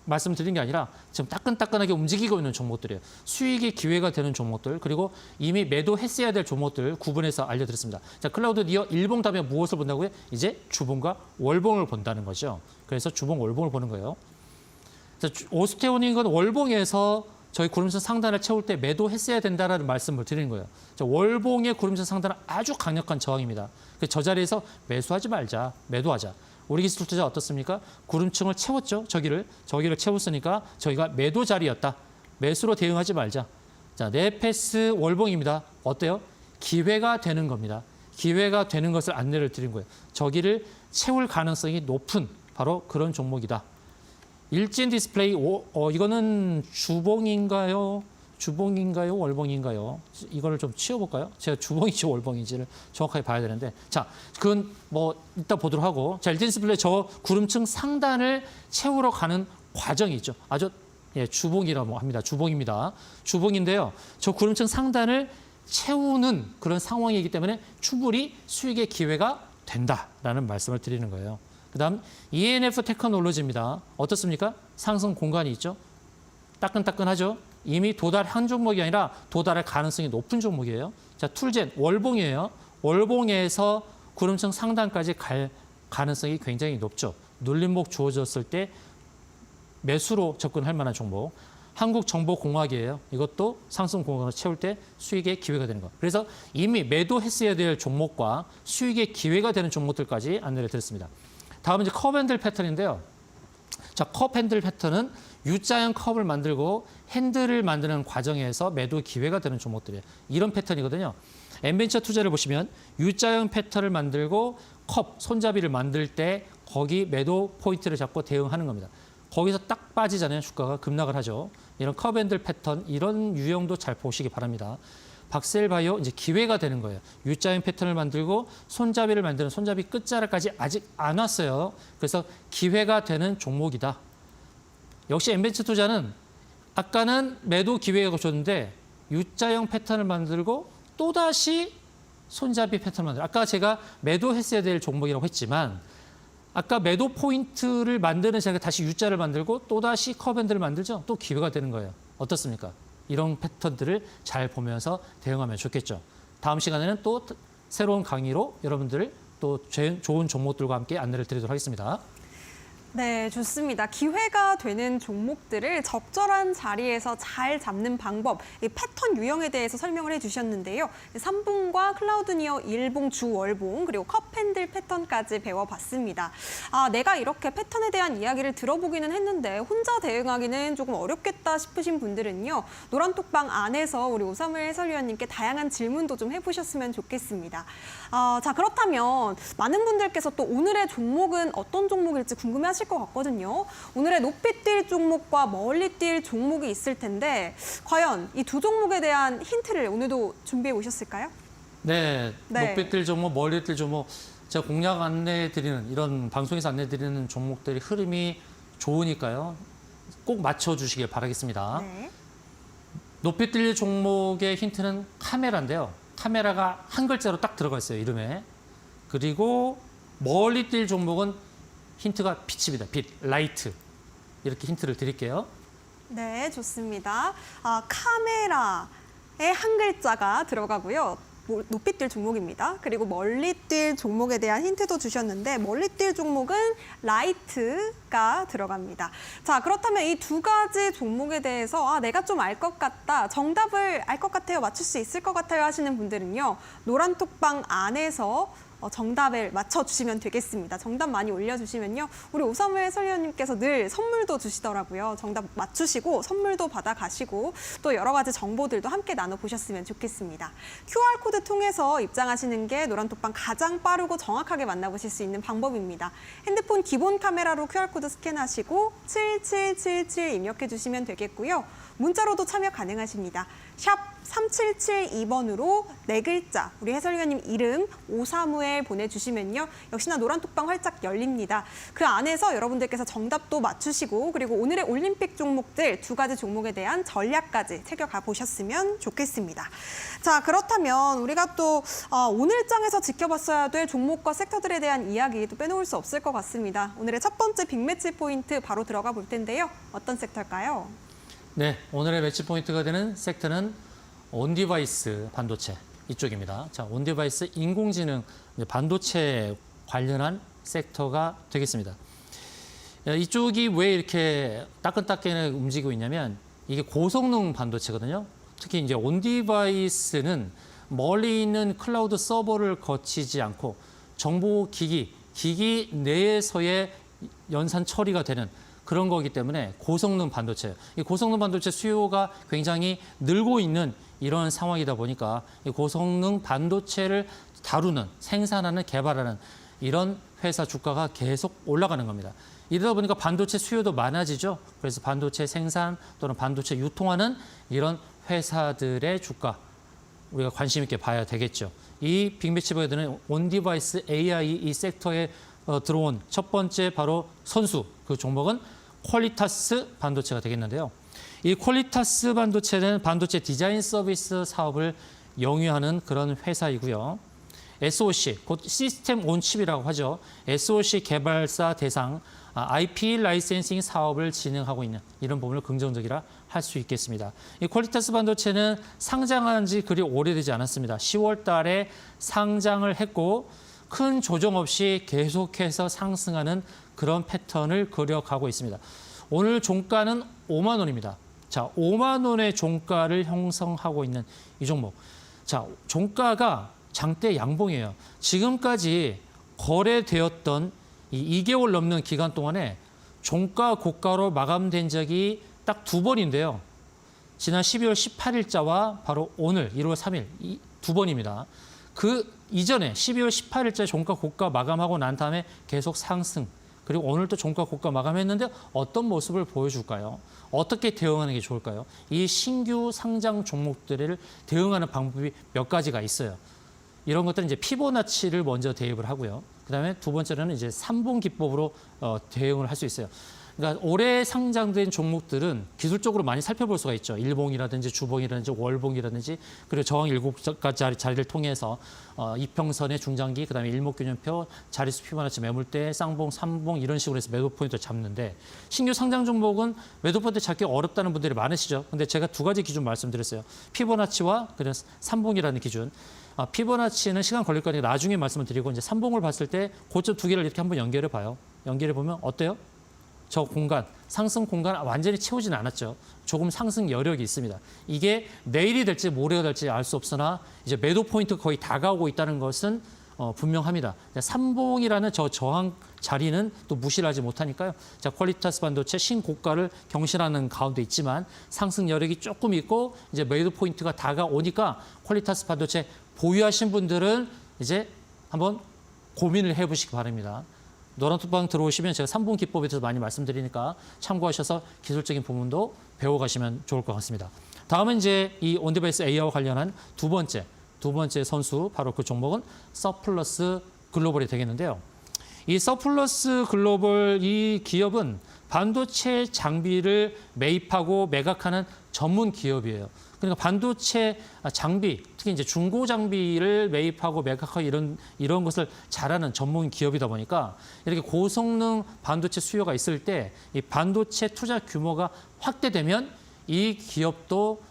말씀드린 게 아니라 지금 따끈따끈하게 움직이고 있는 종목들이에요. 수익의 기회가 되는 종목들, 그리고 이미 매도했어야 될 종목들 구분해서 알려드렸습니다. 자, 클라우드 니어 일봉 다음에 무엇을 본다고요? 이제 주봉과 월봉을 본다는 거죠. 그래서 주봉, 월봉을 보는 거예요. 자, 오스테오닉은 월봉에서 저희 구름선 상단을 채울 때 매도했어야 된다라는 말씀을 드리는 거예요. 자, 월봉의 구름선 상단은 아주 강력한 저항입니다. 저 자리에서 매수하지 말자, 매도하자. 우리 기술 투자 어떻습니까? 구름층을 채웠죠. 저기를 채웠으니까 저희가 매도 자리였다. 매수로 대응하지 말자. 자, 네페스 월봉입니다. 어때요? 기회가 되는 겁니다. 기회가 되는 것을 안내를 드린 거예요. 저기를 채울 가능성이 높은 바로 그런 종목이다. 일진 디스플레이 이거는 주봉인가요? 월봉인가요? 이거를 좀 치워볼까요? 제가 주봉인지 월봉인지를 정확하게 봐야 되는데. 자, 그건 뭐 이따 보도록 하고. 자, 일진 디스플레이 저 구름층 상단을 채우러 가는 과정이 있죠. 아주 주봉이라고 합니다. 주봉입니다. 주봉인데요. 저 구름층 상단을 채우는 그런 상황이기 때문에 충분히 수익의 기회가 된다라는 말씀을 드리는 거예요. 그다음 ENF 테크놀로지입니다. 어떻습니까? 상승 공간이 있죠. 따끈따끈하죠. 이미 도달한 종목이 아니라 도달할 가능성이 높은 종목이에요. 자, 툴젠 월봉이에요. 월봉에서 구름층 상단까지 갈 가능성이 굉장히 높죠. 눌림목 주어졌을 때 매수로 접근할 만한 종목. 한국정보공학이에요. 이것도 상승 공간을 채울 때 수익의 기회가 되는 거. 그래서 이미 매도했어야 될 종목과 수익의 기회가 되는 종목들까지 안내를 드렸습니다. 다음은 이제 컵 핸들 패턴인데요. 자, 컵 핸들 패턴은 U자형 컵을 만들고 핸들을 만드는 과정에서 매도 기회가 되는 종목들이에요. 이런 패턴이거든요. 엔벤처 투자를 보시면 U자형 패턴을 만들고 컵, 손잡이를 만들 때 거기 매도 포인트를 잡고 대응하는 겁니다. 거기서 딱 빠지잖아요. 주가가 급락을 하죠. 이런 컵 핸들 패턴, 이런 유형도 잘 보시기 바랍니다. 박셀바이오 이제 기회가 되는 거예요. U자형 패턴을 만들고 손잡이를 만드는 손잡이 끝자락까지 아직 안 왔어요. 그래서 기회가 되는 종목이다. 역시 엔벤처 투자는 아까는 매도 기회가 줬는데 U자형 패턴을 만들고 또다시 손잡이 패턴을 만들고, 아까 제가 매도했어야 될 종목이라고 했지만 아까 매도 포인트를 만드는 제가 다시 U자를 만들고 또다시 컵핸들을 만들죠. 또 기회가 되는 거예요. 어떻습니까? 이런 패턴들을 잘 보면서 대응하면 좋겠죠. 다음 시간에는 또 새로운 강의로 여러분들을 또 좋은 종목들과 함께 안내를 드리도록 하겠습니다. 네, 좋습니다. 기회가 되는 종목들을 적절한 자리에서 잘 잡는 방법, 이 패턴 유형에 대해서 설명을 해주셨는데요. 3봉과 클라우드니어 일봉, 주월봉, 그리고 컵핸들 패턴까지 배워봤습니다. 내가 이렇게 패턴에 대한 이야기를 들어보기는 했는데 혼자 대응하기는 조금 어렵겠다 싶으신 분들은요. 노란톡방 안에서 우리 오사물 해설위원님께 다양한 질문도 좀 해보셨으면 좋겠습니다. 자, 그렇다면 많은 분들께서 또 오늘의 종목은 어떤 종목일지 궁금해하실 것 같거든요. 오늘의 높이 뛸 종목과 멀리 뛸 종목이 있을 텐데 과연 이 두 종목에 대한 힌트를 오늘도 준비해 오셨을까요? 네, 네. 높이 뛸 종목, 멀리 뛸 종목, 제가 공략 안내해드리는 이런 방송에서 안내해드리는 종목들이 흐름이 좋으니까요. 꼭 맞춰주시길 바라겠습니다. 네. 높이 뛸 종목의 힌트는 카메라인데요. 카메라가 한 글자로 딱 들어가 있어요, 이름에. 그리고 멀리 뛸 종목은 힌트가 빛입니다. 빛, 라이트. 이렇게 힌트를 드릴게요. 네, 좋습니다. 카메라에 한 글자가 들어가고요. 높이 뛸 종목입니다. 그리고 멀리 뛸 종목에 대한 힌트도 주셨는데 멀리 뛸 종목은 라이트가 들어갑니다. 자, 그렇다면 이 두 가지 종목에 대해서 내가 좀 알 것 같다, 정답을 알 것 같아요, 맞출 수 있을 것 같아요 하시는 분들은요. 노란톡방 안에서 정답을 맞춰주시면 되겠습니다. 정답 많이 올려주시면요. 우리 오사물 해설위원님께서 늘 선물도 주시더라고요. 정답 맞추시고 선물도 받아가시고 또 여러 가지 정보들도 함께 나눠보셨으면 좋겠습니다. QR코드 통해서 입장하시는 게 노란톡방 가장 빠르고 정확하게 만나보실 수 있는 방법입니다. 핸드폰 기본 카메라로 QR코드 스캔하시고 7777 입력해주시면 되겠고요. 문자로도 참여 가능하십니다. 샵 3772번으로 네 글자 우리 해설위원님 이름 오사무엘 보내주시면요. 역시나 노란톡방 활짝 열립니다. 그 안에서 여러분들께서 정답도 맞추시고 그리고 오늘의 올림픽 종목들 두 가지 종목에 대한 전략까지 챙겨가 보셨으면 좋겠습니다. 자, 그렇다면 우리가 또 오늘 장에서 지켜봤어야 될 종목과 섹터들에 대한 이야기도 빼놓을 수 없을 것 같습니다. 오늘의 첫 번째 빅매치 포인트 바로 들어가 볼 텐데요. 어떤 섹터일까요? 네, 오늘의 매치 포인트가 되는 섹터는 온디바이스 반도체 이쪽입니다. 자, 온디바이스 인공지능 반도체 관련한 섹터가 되겠습니다. 이쪽이 왜 이렇게 따끈따끈하게 움직이고 있냐면 이게 고성능 반도체거든요. 특히 이제 온디바이스는 멀리 있는 클라우드 서버를 거치지 않고 정보 기기 내에서의 연산 처리가 되는 그런 거기 때문에 고성능 반도체, 이 고성능 반도체 수요가 굉장히 늘고 있는 이런 상황이다 보니까 이 고성능 반도체를 다루는, 생산하는, 개발하는 이런 회사 주가가 계속 올라가는 겁니다. 이러다 보니까 반도체 수요도 많아지죠. 그래서 반도체 생산 또는 반도체 유통하는 이런 회사들의 주가 우리가 관심 있게 봐야 되겠죠. 이 빅매치버에 드는 온디바이스 AI 이 섹터에 들어온 첫 번째 바로 선수, 그 종목은 퀄리타스 반도체가 되겠는데요. 이 퀄리타스 반도체는 반도체 디자인 서비스 사업을 영위하는 그런 회사이고요. SOC, 곧 시스템 온 칩이라고 하죠. SOC 개발사 대상 IP 라이센싱 사업을 진행하고 있는 이런 부분을 긍정적이라 할 수 있겠습니다. 이 퀄리타스 반도체는 상장한 지 그리 오래되지 않았습니다. 10월 달에 상장을 했고 큰 조정 없이 계속해서 상승하는 그런 패턴을 그려가고 있습니다. 오늘 종가는 5만 원입니다. 자, 5만 원의 종가를 형성하고 있는 이 종목. 자, 종가가 장대 양봉이에요. 지금까지 거래되었던 이 2개월 넘는 기간 동안에 종가 고가로 마감된 적이 딱 두 번인데요. 지난 12월 18일자와 바로 오늘 1월 3일 이 두 번입니다. 그 이전에 12월 18일자 종가 고가 마감하고 난 다음에 계속 상승. 그리고 오늘 또 종가 고가 마감했는데 어떤 모습을 보여줄까요? 어떻게 대응하는 게 좋을까요? 이 신규 상장 종목들을 대응하는 방법이 몇 가지가 있어요. 이런 것들은 이제 피보나치를 먼저 대입을 하고요. 그다음에 두 번째로는 이제 3분 기법으로 대응을 할 수 있어요. 그러니까 올해 상장된 종목들은 기술적으로 많이 살펴볼 수가 있죠. 일봉이라든지 주봉이라든지 월봉이라든지 그리고 저항 7가지 자리를 통해서 이평선의 중장기, 그다음에 일목균형표, 자릿수 피보나치 매물대, 쌍봉, 삼봉 이런 식으로 해서 매도 포인트를 잡는데 신규 상장 종목은 매도 포인트 잡기 어렵다는 분들이 많으시죠. 근데 제가 두 가지 기준 말씀드렸어요. 피보나치와 그래서 삼봉이라는 기준. 피보나치는 시간 걸릴 거니까 나중에 말씀을 드리고 이제 삼봉을 봤을 때 고점 두 개를 이렇게 한번 연결해 봐요. 연결해 보면 어때요? 저 공간, 상승 공간 완전히 채우지는 않았죠. 조금 상승 여력이 있습니다. 이게 내일이 될지 모레가 될지 알 수 없으나 이제 매도 포인트가 거의 다가오고 있다는 것은 분명합니다. 삼봉이라는 저 저항 자리는 또 무시를 하지 못하니까요. 자, 퀄리타스 반도체 신고가를 경신하는 가운데 있지만 상승 여력이 조금 있고 이제 매도 포인트가 다가오니까 퀄리타스 반도체 보유하신 분들은 이제 한번 고민을 해보시기 바랍니다. 노란톡방 들어오시면 제가 3분 기법에 대해서 많이 말씀드리니까 참고하셔서 기술적인 부분도 배워가시면 좋을 것 같습니다. 다음은 이제 이 온디바이스 AI와 관련한 두 번째 선수, 바로 그 종목은 서플러스 글로벌이 되겠는데요. 이 서플러스 글로벌 이 기업은 반도체 장비를 매입하고 매각하는 전문 기업이에요. 그러니까 반도체 장비, 특히 이제 중고 장비를 매입하고 매각하고 이런 것을 잘하는 전문 기업이다 보니까 이렇게 고성능 반도체 수요가 있을 때 이 반도체 투자 규모가 확대되면 이 기업도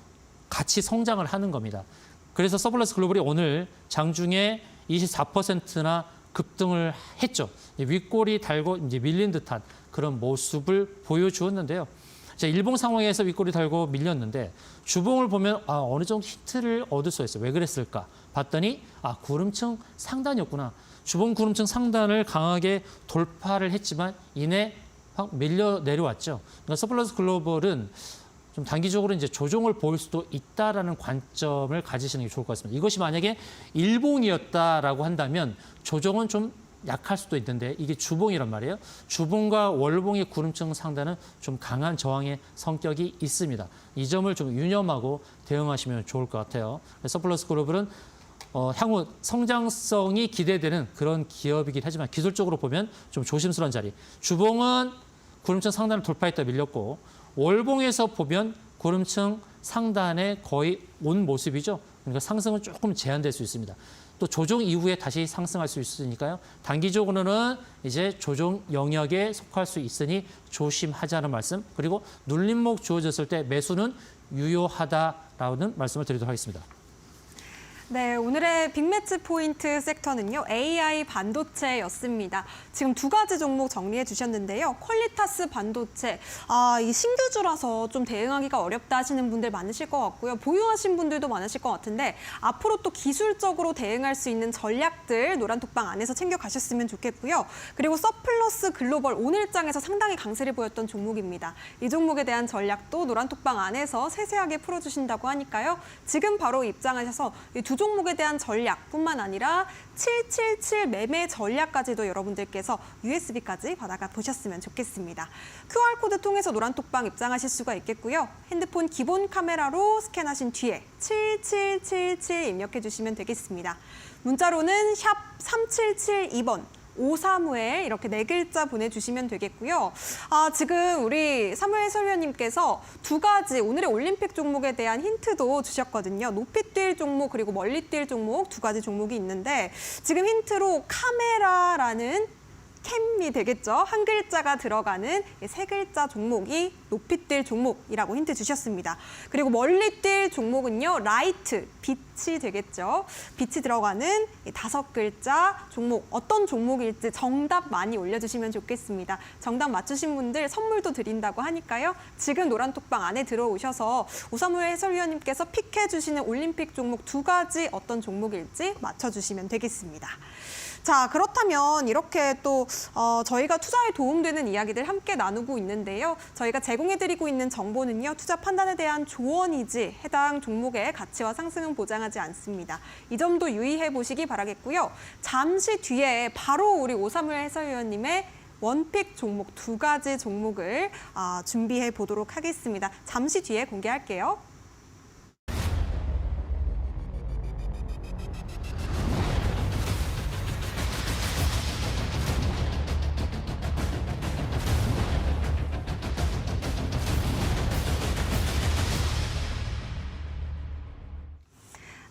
같이 성장을 하는 겁니다. 그래서 서플러스 글로벌이 오늘 장중에 24%나 급등을 했죠. 윗골이 달고 이제 밀린 듯한 그런 모습을 보여주었는데요. 자, 일봉 상황에서 윗골이 달고 밀렸는데 주봉을 보면 어느 정도 히트를 얻을 수 있어요. 왜 그랬을까? 봤더니 구름층 상단이었구나. 주봉 구름층 상단을 강하게 돌파를 했지만 이내 확 밀려 내려왔죠. 그러니까 서플러스 글로벌은 좀 단기적으로 이제 조정을 보일 수도 있다라는 관점을 가지시는 게 좋을 것 같습니다. 이것이 만약에 일봉이었다라고 한다면 조정은 좀 약할 수도 있는데 이게 주봉이란 말이에요. 주봉과 월봉의 구름층 상단은 좀 강한 저항의 성격이 있습니다. 이 점을 좀 유념하고 대응하시면 좋을 것 같아요. 서플러스 글로벌은 향후 성장성이 기대되는 그런 기업이긴 하지만 기술적으로 보면 좀 조심스러운 자리. 주봉은 구름층 상단을 돌파했다 밀렸고 월봉에서 보면 구름층 상단에 거의 온 모습이죠. 그러니까 상승은 조금 제한될 수 있습니다. 또 조정 이후에 다시 상승할 수 있으니까요. 단기적으로는 이제 조정 영역에 속할 수 있으니 조심하자는 말씀. 그리고 눌림목 주어졌을 때 매수는 유효하다라는 말씀을 드리도록 하겠습니다. 네, 오늘의 빅매치 포인트 섹터는요, AI 반도체였습니다. 지금 두 가지 종목 정리해 주셨는데요. 퀄리타스 반도체, 이 신규주라서 좀 대응하기가 어렵다 하시는 분들 많으실 것 같고요. 보유하신 분들도 많으실 것 같은데 앞으로 또 기술적으로 대응할 수 있는 전략들 노란톡방 안에서 챙겨가셨으면 좋겠고요. 그리고 서플러스 글로벌 오늘장에서 상당히 강세를 보였던 종목입니다. 이 종목에 대한 전략도 노란톡방 안에서 세세하게 풀어주신다고 하니까요. 지금 바로 입장하셔서 이 두 종목에 대한 전략뿐만 아니라 777 매매 전략까지도 여러분들께서 USB까지 받아가 보셨으면 좋겠습니다. QR코드 통해서 노란톡방 입장하실 수가 있겠고요. 핸드폰 기본 카메라로 스캔하신 뒤에 7777 입력해 주시면 되겠습니다. 문자로는 샵 3772번 535에 이렇게 4글자 보내주시면 되겠고요. 지금 우리 사무엘 해설위원님께서 두 가지 오늘의 올림픽 종목에 대한 힌트도 주셨거든요. 높이 뛸 종목 그리고 멀리 뛸 종목 두 가지 종목이 있는데 지금 힌트로 카메라라는 캠이 되겠죠. 한 글자가 들어가는 세 글자 종목이 높이 뛸 종목이라고 힌트 주셨습니다. 그리고 멀리 뛸 종목은요. 라이트, 빛이 되겠죠. 빛이 들어가는 5글자 종목, 어떤 종목일지 정답 많이 올려주시면 좋겠습니다. 정답 맞추신 분들 선물도 드린다고 하니까요. 지금 노란톡방 안에 들어오셔서 오사무엘 해설위원님께서 픽해 주시는 올림픽 종목 두 가지 어떤 종목일지 맞춰주시면 되겠습니다. 자, 그렇다면 이렇게 또 저희가 투자에 도움되는 이야기들 함께 나누고 있는데요. 저희가 제공해드리고 있는 정보는요. 투자 판단에 대한 조언이지 해당 종목의 가치와 상승은 보장하지 않습니다. 이 점도 유의해 보시기 바라겠고요. 잠시 뒤에 바로 우리 오사무엘 해설위원님의 원픽 종목 두 가지 종목을 준비해 보도록 하겠습니다. 잠시 뒤에 공개할게요.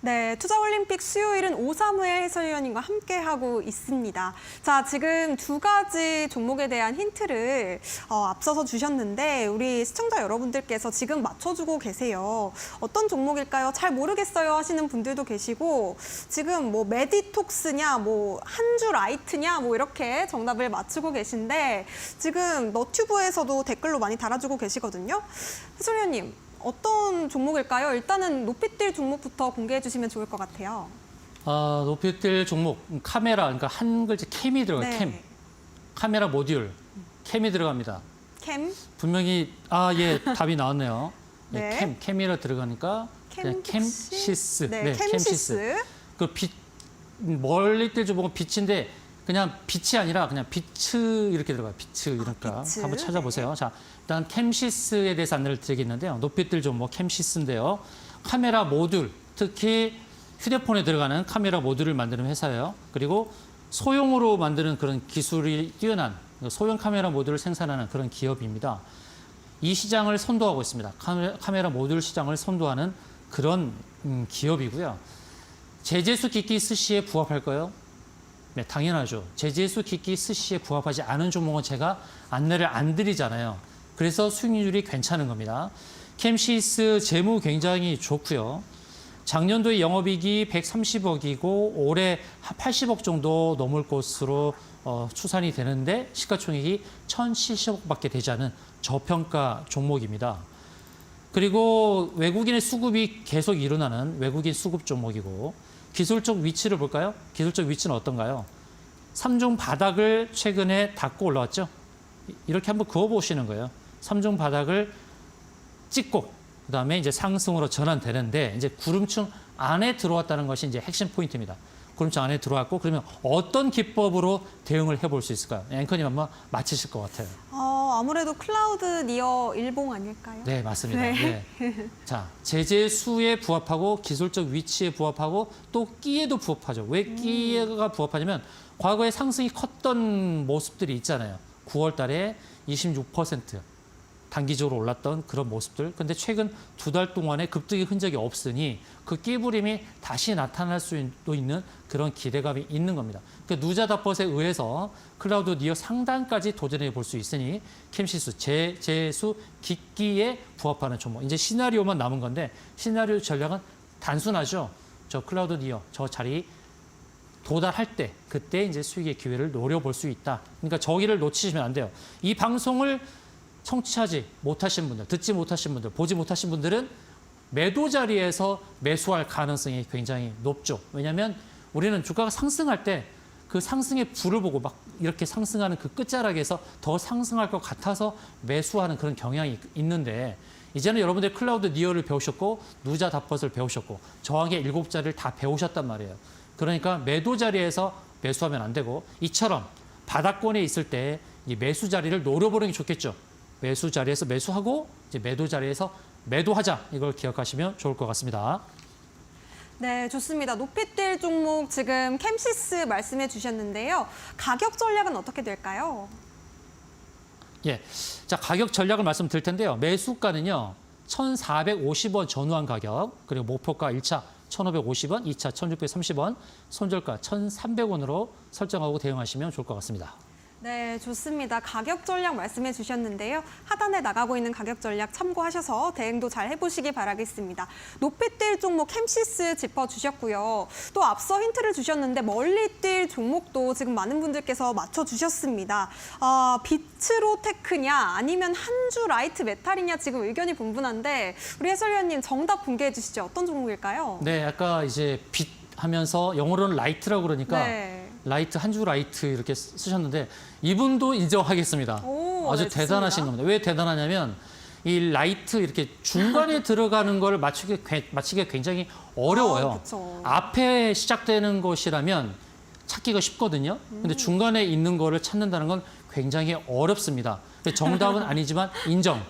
네, 투자올림픽 수요일은 오사무엘 해설위원님과 함께하고 있습니다. 자, 지금 두 가지 종목에 대한 힌트를 앞서서 주셨는데 우리 시청자 여러분들께서 지금 맞춰주고 계세요. 어떤 종목일까요? 잘 모르겠어요 하시는 분들도 계시고 지금 뭐 메디톡스냐, 뭐 한주 라이트냐 뭐 이렇게 정답을 맞추고 계신데 지금 너튜브에서도 댓글로 많이 달아주고 계시거든요. 해설위원님. 어떤 종목일까요? 일단은 높이 뛸 종목부터 공개해 주시면 좋을 것 같아요. 높이 뛸 종목, 카메라, 그러니까 한 글자 캠이 들어가요. 네. 캠. 카메라 모듈, 캠이 들어갑니다. 캠? 분명히, 예, 답이 나왔네요. 네. 예, 캠이라 들어가니까 그냥 캠시스. 네, 캠시스. 그 빛, 멀리 뛸 종목은 빛인데 그냥 빛이 아니라 그냥 비츠 이렇게 들어가요. 비츠 이러니까 비츠. 한번 찾아보세요. 자, 일단 캠시스에 대해서 안내를 드리겠는데요. 높이 뛸 종목 캠시스인데요. 카메라 모듈, 특히 휴대폰에 들어가는 카메라 모듈을 만드는 회사예요. 그리고 소형으로 만드는 그런 기술이 뛰어난 소형 카메라 모듈을 생산하는 그런 기업입니다. 이 시장을 선도하고 있습니다. 카메라 모듈 시장을 선도하는 그런 기업이고요. 제재수 기기 스시에 부합할까요? 네, 당연하죠. 제재수 기기 스시에 부합하지 않은 종목은 제가 안내를 안 드리잖아요. 그래서 수익률이 괜찮은 겁니다. 캠시스 재무 굉장히 좋고요. 작년도에 영업이익이 130억이고 올해 80억 정도 넘을 것으로 추산이 되는데 시가총액이 1,070억밖에 되지 않은 저평가 종목입니다. 그리고 외국인의 수급이 계속 일어나는 외국인 수급 종목이고 기술적 위치를 볼까요? 기술적 위치는 어떤가요? 3중 바닥을 최근에 닫고 올라왔죠? 이렇게 한번 그어보시는 거예요. 3중 바닥을 찍고 그다음에 이제 상승으로 전환되는데 이제 구름층 안에 들어왔다는 것이 이제 핵심 포인트입니다. 구름층 안에 들어왔고 그러면 어떤 기법으로 대응을 해볼 수 있을까요? 앵커님 한번 맞히실 것 같아요. 아무래도 클라우드 니어 일봉 아닐까요? 네, 맞습니다. 네. 네. 자, 제재수에 부합하고 기술적 위치에 부합하고 또 끼에도 부합하죠. 왜 끼가 부합하냐면 과거에 상승이 컸던 모습들이 있잖아요. 9월 달에 26% 단기적으로 올랐던 그런 모습들. 근데 최근 2달 동안에 급등의 흔적이 없으니 그 끼부림이 다시 나타날 수도 있는 그런 기대감이 있는 겁니다. 그러니까 누자닷벗에 의해서 클라우드 니어 상단까지 도전해 볼 수 있으니 캠시스 제수 기기에 부합하는 종목. 이제 시나리오만 남은 건데 시나리오 전략은 단순하죠. 저 클라우드 니어 저 자리 도달할 때 그때 이제 수익의 기회를 노려볼 수 있다. 그러니까 저기를 놓치시면 안 돼요. 이 방송을 청취하지 못하신 분들, 듣지 못하신 분들, 보지 못하신 분들은 매도 자리에서 매수할 가능성이 굉장히 높죠. 왜냐하면 우리는 주가가 상승할 때 그 상승의 불을 보고 막 이렇게 상승하는 그 끝자락에서 더 상승할 것 같아서 매수하는 그런 경향이 있는데 이제는 여러분들 클라우드 니어를 배우셨고 누자닷벗을 배우셨고 저항의 7자리를 다 배우셨단 말이에요. 그러니까 매도 자리에서 매수하면 안 되고 이처럼 바닥권에 있을 때 이 매수 자리를 노려보는 게 좋겠죠. 매수 자리에서 매수하고 이제 매도 자리에서 매도하자. 이걸 기억하시면 좋을 것 같습니다. 네, 좋습니다. 높이 뛸 종목 지금 캠시스 말씀해 주셨는데요. 가격 전략은 어떻게 될까요? 예. 자, 가격 전략을 말씀드릴 텐데요. 매수가는요. 1,450원 전후한 가격, 그리고 목표가 1차 1,550원, 2차 1,630원, 손절가 1,300원으로 설정하고 대응하시면 좋을 것 같습니다. 네, 좋습니다. 가격 전략 말씀해 주셨는데요. 하단에 나가고 있는 가격 전략 참고하셔서 대응도 잘 해보시기 바라겠습니다. 높이 뛸 종목 캠시스 짚어주셨고요. 또 앞서 힌트를 주셨는데 멀리 뛸 종목도 지금 많은 분들께서 맞춰주셨습니다. 비츠로테크냐 아니면 한주 라이트 메탈이냐 지금 의견이 분분한데 우리 해설위원님 정답 공개해 주시죠. 어떤 종목일까요? 네, 아까 이제 빛 하면서 영어로는 라이트라고 그러니까 네. 라이트, 한주 라이트 이렇게 쓰셨는데 이분도 인정하겠습니다. 오, 아주 네, 대단하신 좋습니다. 겁니다. 왜 대단하냐면 이 라이트 이렇게 중간에 들어가는 걸 맞추기 굉장히 어려워요. 그쵸. 앞에 시작되는 것이라면 찾기가 쉽거든요. 근데 중간에 있는 거를 찾는다는 건 굉장히 어렵습니다. 정답은 아니지만 인정해서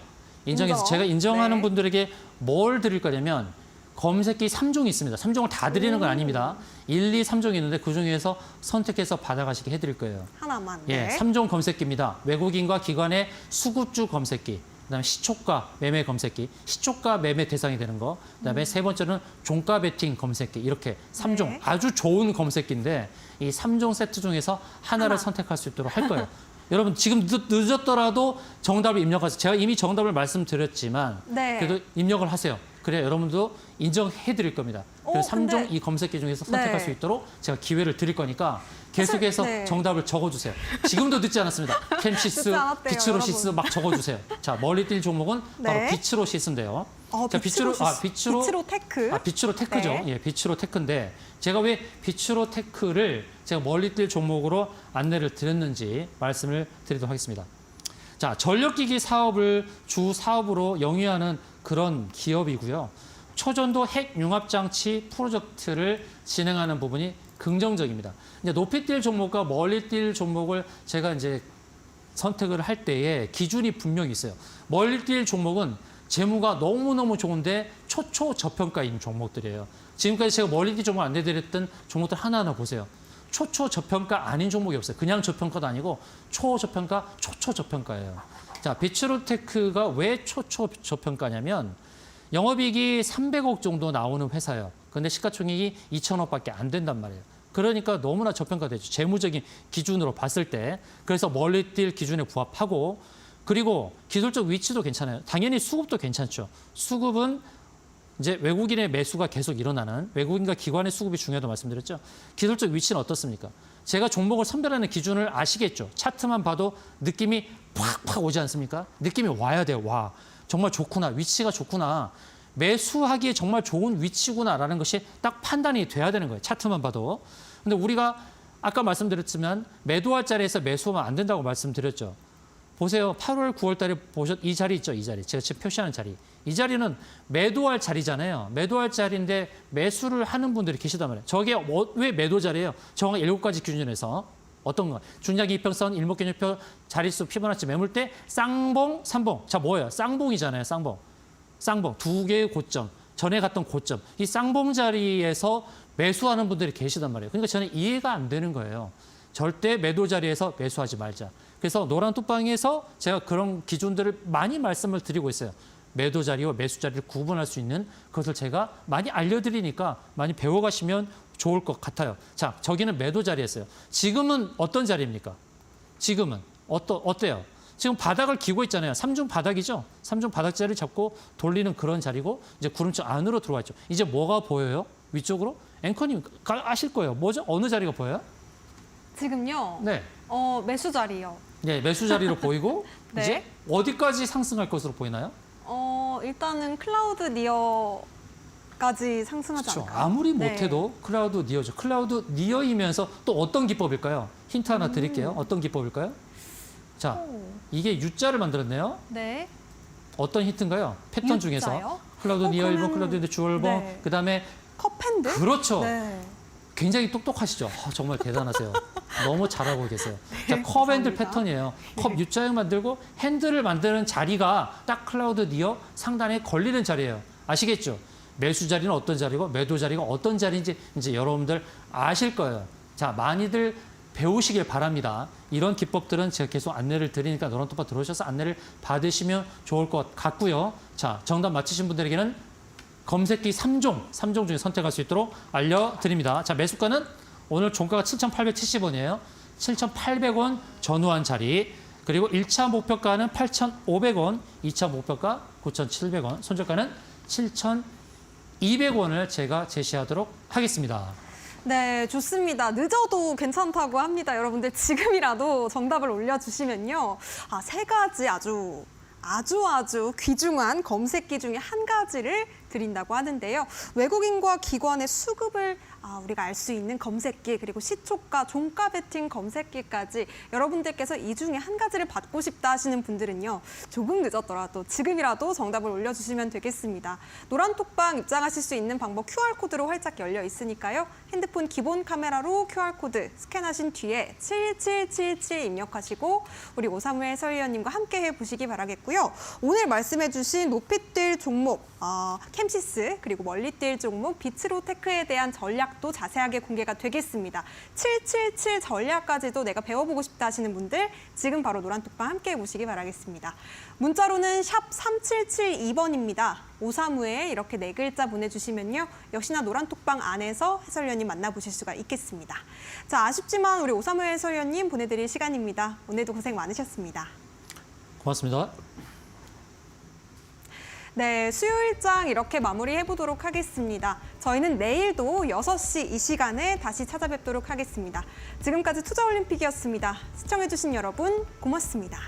인정. 제가 인정하는 네. 분들에게 뭘 드릴 거냐면 검색기 3종이 있습니다. 3종을 다 드리는 건 아닙니다. 1, 2, 3종이 있는데 그중에서 선택해서 받아가시게 해드릴 거예요. 하나만. 예, 네. 3종 검색기입니다. 외국인과 기관의 수급주 검색기. 그다음에 시초가 매매 검색기, 시초가 매매 대상이 되는 거, 그다음에 세 번째는 종가 베팅 검색기 이렇게 3종 네. 아주 좋은 검색기인데 이 3종 세트 중에서 하나를 선택할 수 있도록 할 거예요. 여러분 지금 늦었더라도 정답을 입력하세요. 제가 이미 정답을 말씀드렸지만 네. 그래도 입력을 하세요. 그래야 여러분도 인정해 드릴 겁니다. 그래서 3종 근데- 이 검색기 중에서 선택할 네. 수 있도록 제가 기회를 드릴 거니까 계속해서 네. 정답을 적어주세요. 지금도 늦지 않았습니다. 캠시스, 늦지 않았대요, 비츠로시스 여러분. 막 적어주세요. 자, 멀리 뛸 종목은 바로 네. 비츠로시스인데요. 자, 비츠로 테크. 비츠로 테크죠. 네. 예, 비츠로 테크인데 제가 왜 비츠로 테크를 제가 멀리 뛸 종목으로 안내를 드렸는지 말씀을 드리도록 하겠습니다. 자, 전력기기 사업을 주 사업으로 영위하는 그런 기업이고요. 초전도 핵 융합장치 프로젝트를 진행하는 부분이 긍정적입니다. 이제 높이 뛸 종목과 멀리 뛸 종목을 제가 이제 선택을 할 때에 기준이 분명히 있어요. 멀리 뛸 종목은 재무가 너무너무 좋은데 초초저평가인 종목들이에요. 지금까지 제가 멀리 뛸 종목 안내드렸던 종목들 하나하나 보세요. 초초저평가 아닌 종목이 없어요. 그냥 저평가도 아니고 초저평가, 초초저평가예요. 자, 비츠로테크가 왜 초초저평가냐면 영업이익이 300억 정도 나오는 회사예요. 근데 시가총액이 2천억밖에 안 된단 말이에요. 그러니까 너무나 저평가되죠. 재무적인 기준으로 봤을 때. 그래서 멀리 뛸 기준에 부합하고 그리고 기술적 위치도 괜찮아요. 당연히 수급도 괜찮죠. 수급은 이제 외국인의 매수가 계속 일어나는 외국인과 기관의 수급이 중요하다고 말씀드렸죠. 기술적 위치는 어떻습니까? 제가 종목을 선별하는 기준을 아시겠죠. 차트만 봐도 느낌이 팍팍 오지 않습니까? 느낌이 와야 돼요. 와, 정말 좋구나. 위치가 좋구나. 매수하기에 정말 좋은 위치구나라는 것이 딱 판단이 돼야 되는 거예요. 차트만 봐도. 근데 우리가 아까 말씀드렸지만 매도할 자리에서 매수하면 안 된다고 말씀드렸죠. 보세요. 8월, 9월 달에 보셨 이 자리 있죠. 이 자리. 제가 지금 표시하는 자리. 이 자리는 매도할 자리잖아요. 매도할 자리인데 매수를 하는 분들이 계시단 말이에요. 저게 왜 매도 자리예요? 정확히 7가지 기준에서 어떤 거? 중장기 이평선, 일목균형표, 자릿수, 피보나치, 매물대, 쌍봉, 삼봉. 자, 뭐예요? 쌍봉이잖아요. 쌍봉. 쌍봉. 두 개의 고점. 전에 갔던 고점. 이 쌍봉 자리에서 매수하는 분들이 계시단 말이에요. 그러니까 저는 이해가 안 되는 거예요. 절대 매도 자리에서 매수하지 말자. 그래서 노란 뚝방에서 제가 그런 기준들을 많이 말씀을 드리고 있어요. 매도 자리와 매수 자리를 구분할 수 있는 그것을 제가 많이 알려드리니까 많이 배워가시면 좋을 것 같아요. 자, 저기는 매도 자리였어요. 지금은 어떤 자리입니까? 지금은 어때요? 지금 바닥을 기고 있잖아요. 3중 바닥이죠. 3중 바닥 자리를 잡고 돌리는 그런 자리고 이제 구름층 안으로 들어와 있죠. 이제 뭐가 보여요? 위쪽으로? 앵커님 아실 거예요. 뭐죠? 어느 자리가 보여요? 지금요. 네. 매수 자리요. 네, 매수 자리로 보이고 네. 이제 어디까지 상승할 것으로 보이나요? 일단은 클라우드 니어까지 상승하지 그렇죠. 않을까요? 아무리 네. 못해도 클라우드 니어죠. 클라우드 니어이면서 또 어떤 기법일까요? 힌트 하나 드릴게요. 어떤 기법일까요? 자, 오, 이게 U자를 만들었네요. 네. 어떤 힌트인가요? 패턴 U자요? 중에서 클라우드 니어 그러면- 1번, 클라우드 니어 주얼번, 네. 그다음에 컵핸드? 그렇죠. 네. 굉장히 똑똑하시죠? 정말 대단하세요. 너무 잘하고 계세요. 자, 컵 핸들 감사합니다. 패턴이에요. 컵 U자형 만들고 핸들을 만드는 자리가 딱 클라우드 니어 상단에 걸리는 자리예요. 아시겠죠? 매수 자리는 어떤 자리고 매도 자리가 어떤 자리인지 이제 여러분들 아실 거예요. 자, 많이들 배우시길 바랍니다. 이런 기법들은 제가 계속 안내를 드리니까 노란톡방 들어오셔서 안내를 받으시면 좋을 것 같고요. 자, 정답 맞히신 분들에게는 검색기 3종 중에 선택할 수 있도록 알려드립니다. 자, 매수가는 오늘 종가가 7,870원이에요. 7,800원 전후한 자리. 그리고 1차 목표가는 8,500원, 2차 목표가 9,700원, 손절가는 7,200원을 제가 제시하도록 하겠습니다. 네, 좋습니다. 늦어도 괜찮다고 합니다. 여러분들 지금이라도 정답을 올려주시면요. 세 가지 아주 귀중한 검색기 중에 한 가지를 드린다고 하는데요. 외국인과 기관의 수급을 우리가 알 수 있는 검색기, 그리고 시초가, 종가 베팅 검색기까지 여러분들께서 이 중에 한 가지를 받고 싶다 하시는 분들은요. 조금 늦었더라도 지금이라도 정답을 올려주시면 되겠습니다. 노란톡방 입장하실 수 있는 방법 QR코드로 활짝 열려 있으니까요. 핸드폰 기본 카메라로 QR코드 스캔하신 뒤에 7777 입력하시고 우리 오사무엘 해설위원님과 함께 해보시기 바라겠고요. 오늘 말씀해주신 높이 뛸 종목 캠시스, 그리고 멀리 뛸 종목 비츠로테크에 대한 전략 전략도 자세하게 공개가 되겠습니다. 777 전략까지도 내가 배워보고 싶다 하시는 분들 지금 바로 노란톡방 함께 해보시기 바라겠습니다. 문자로는 샵 3772번입니다. 오사무에 이렇게 4글자 보내주시면요. 역시나 노란톡방 안에서 해설위원님 만나보실 수가 있겠습니다. 자, 아쉽지만 우리 오사무 해설위원님 보내드릴 시간입니다. 오늘도 고생 많으셨습니다. 고맙습니다. 네, 수요일장 이렇게 마무리해보도록 하겠습니다. 저희는 내일도 6시 이 시간에 다시 찾아뵙도록 하겠습니다. 지금까지 투자올림픽이었습니다. 시청해주신 여러분 고맙습니다.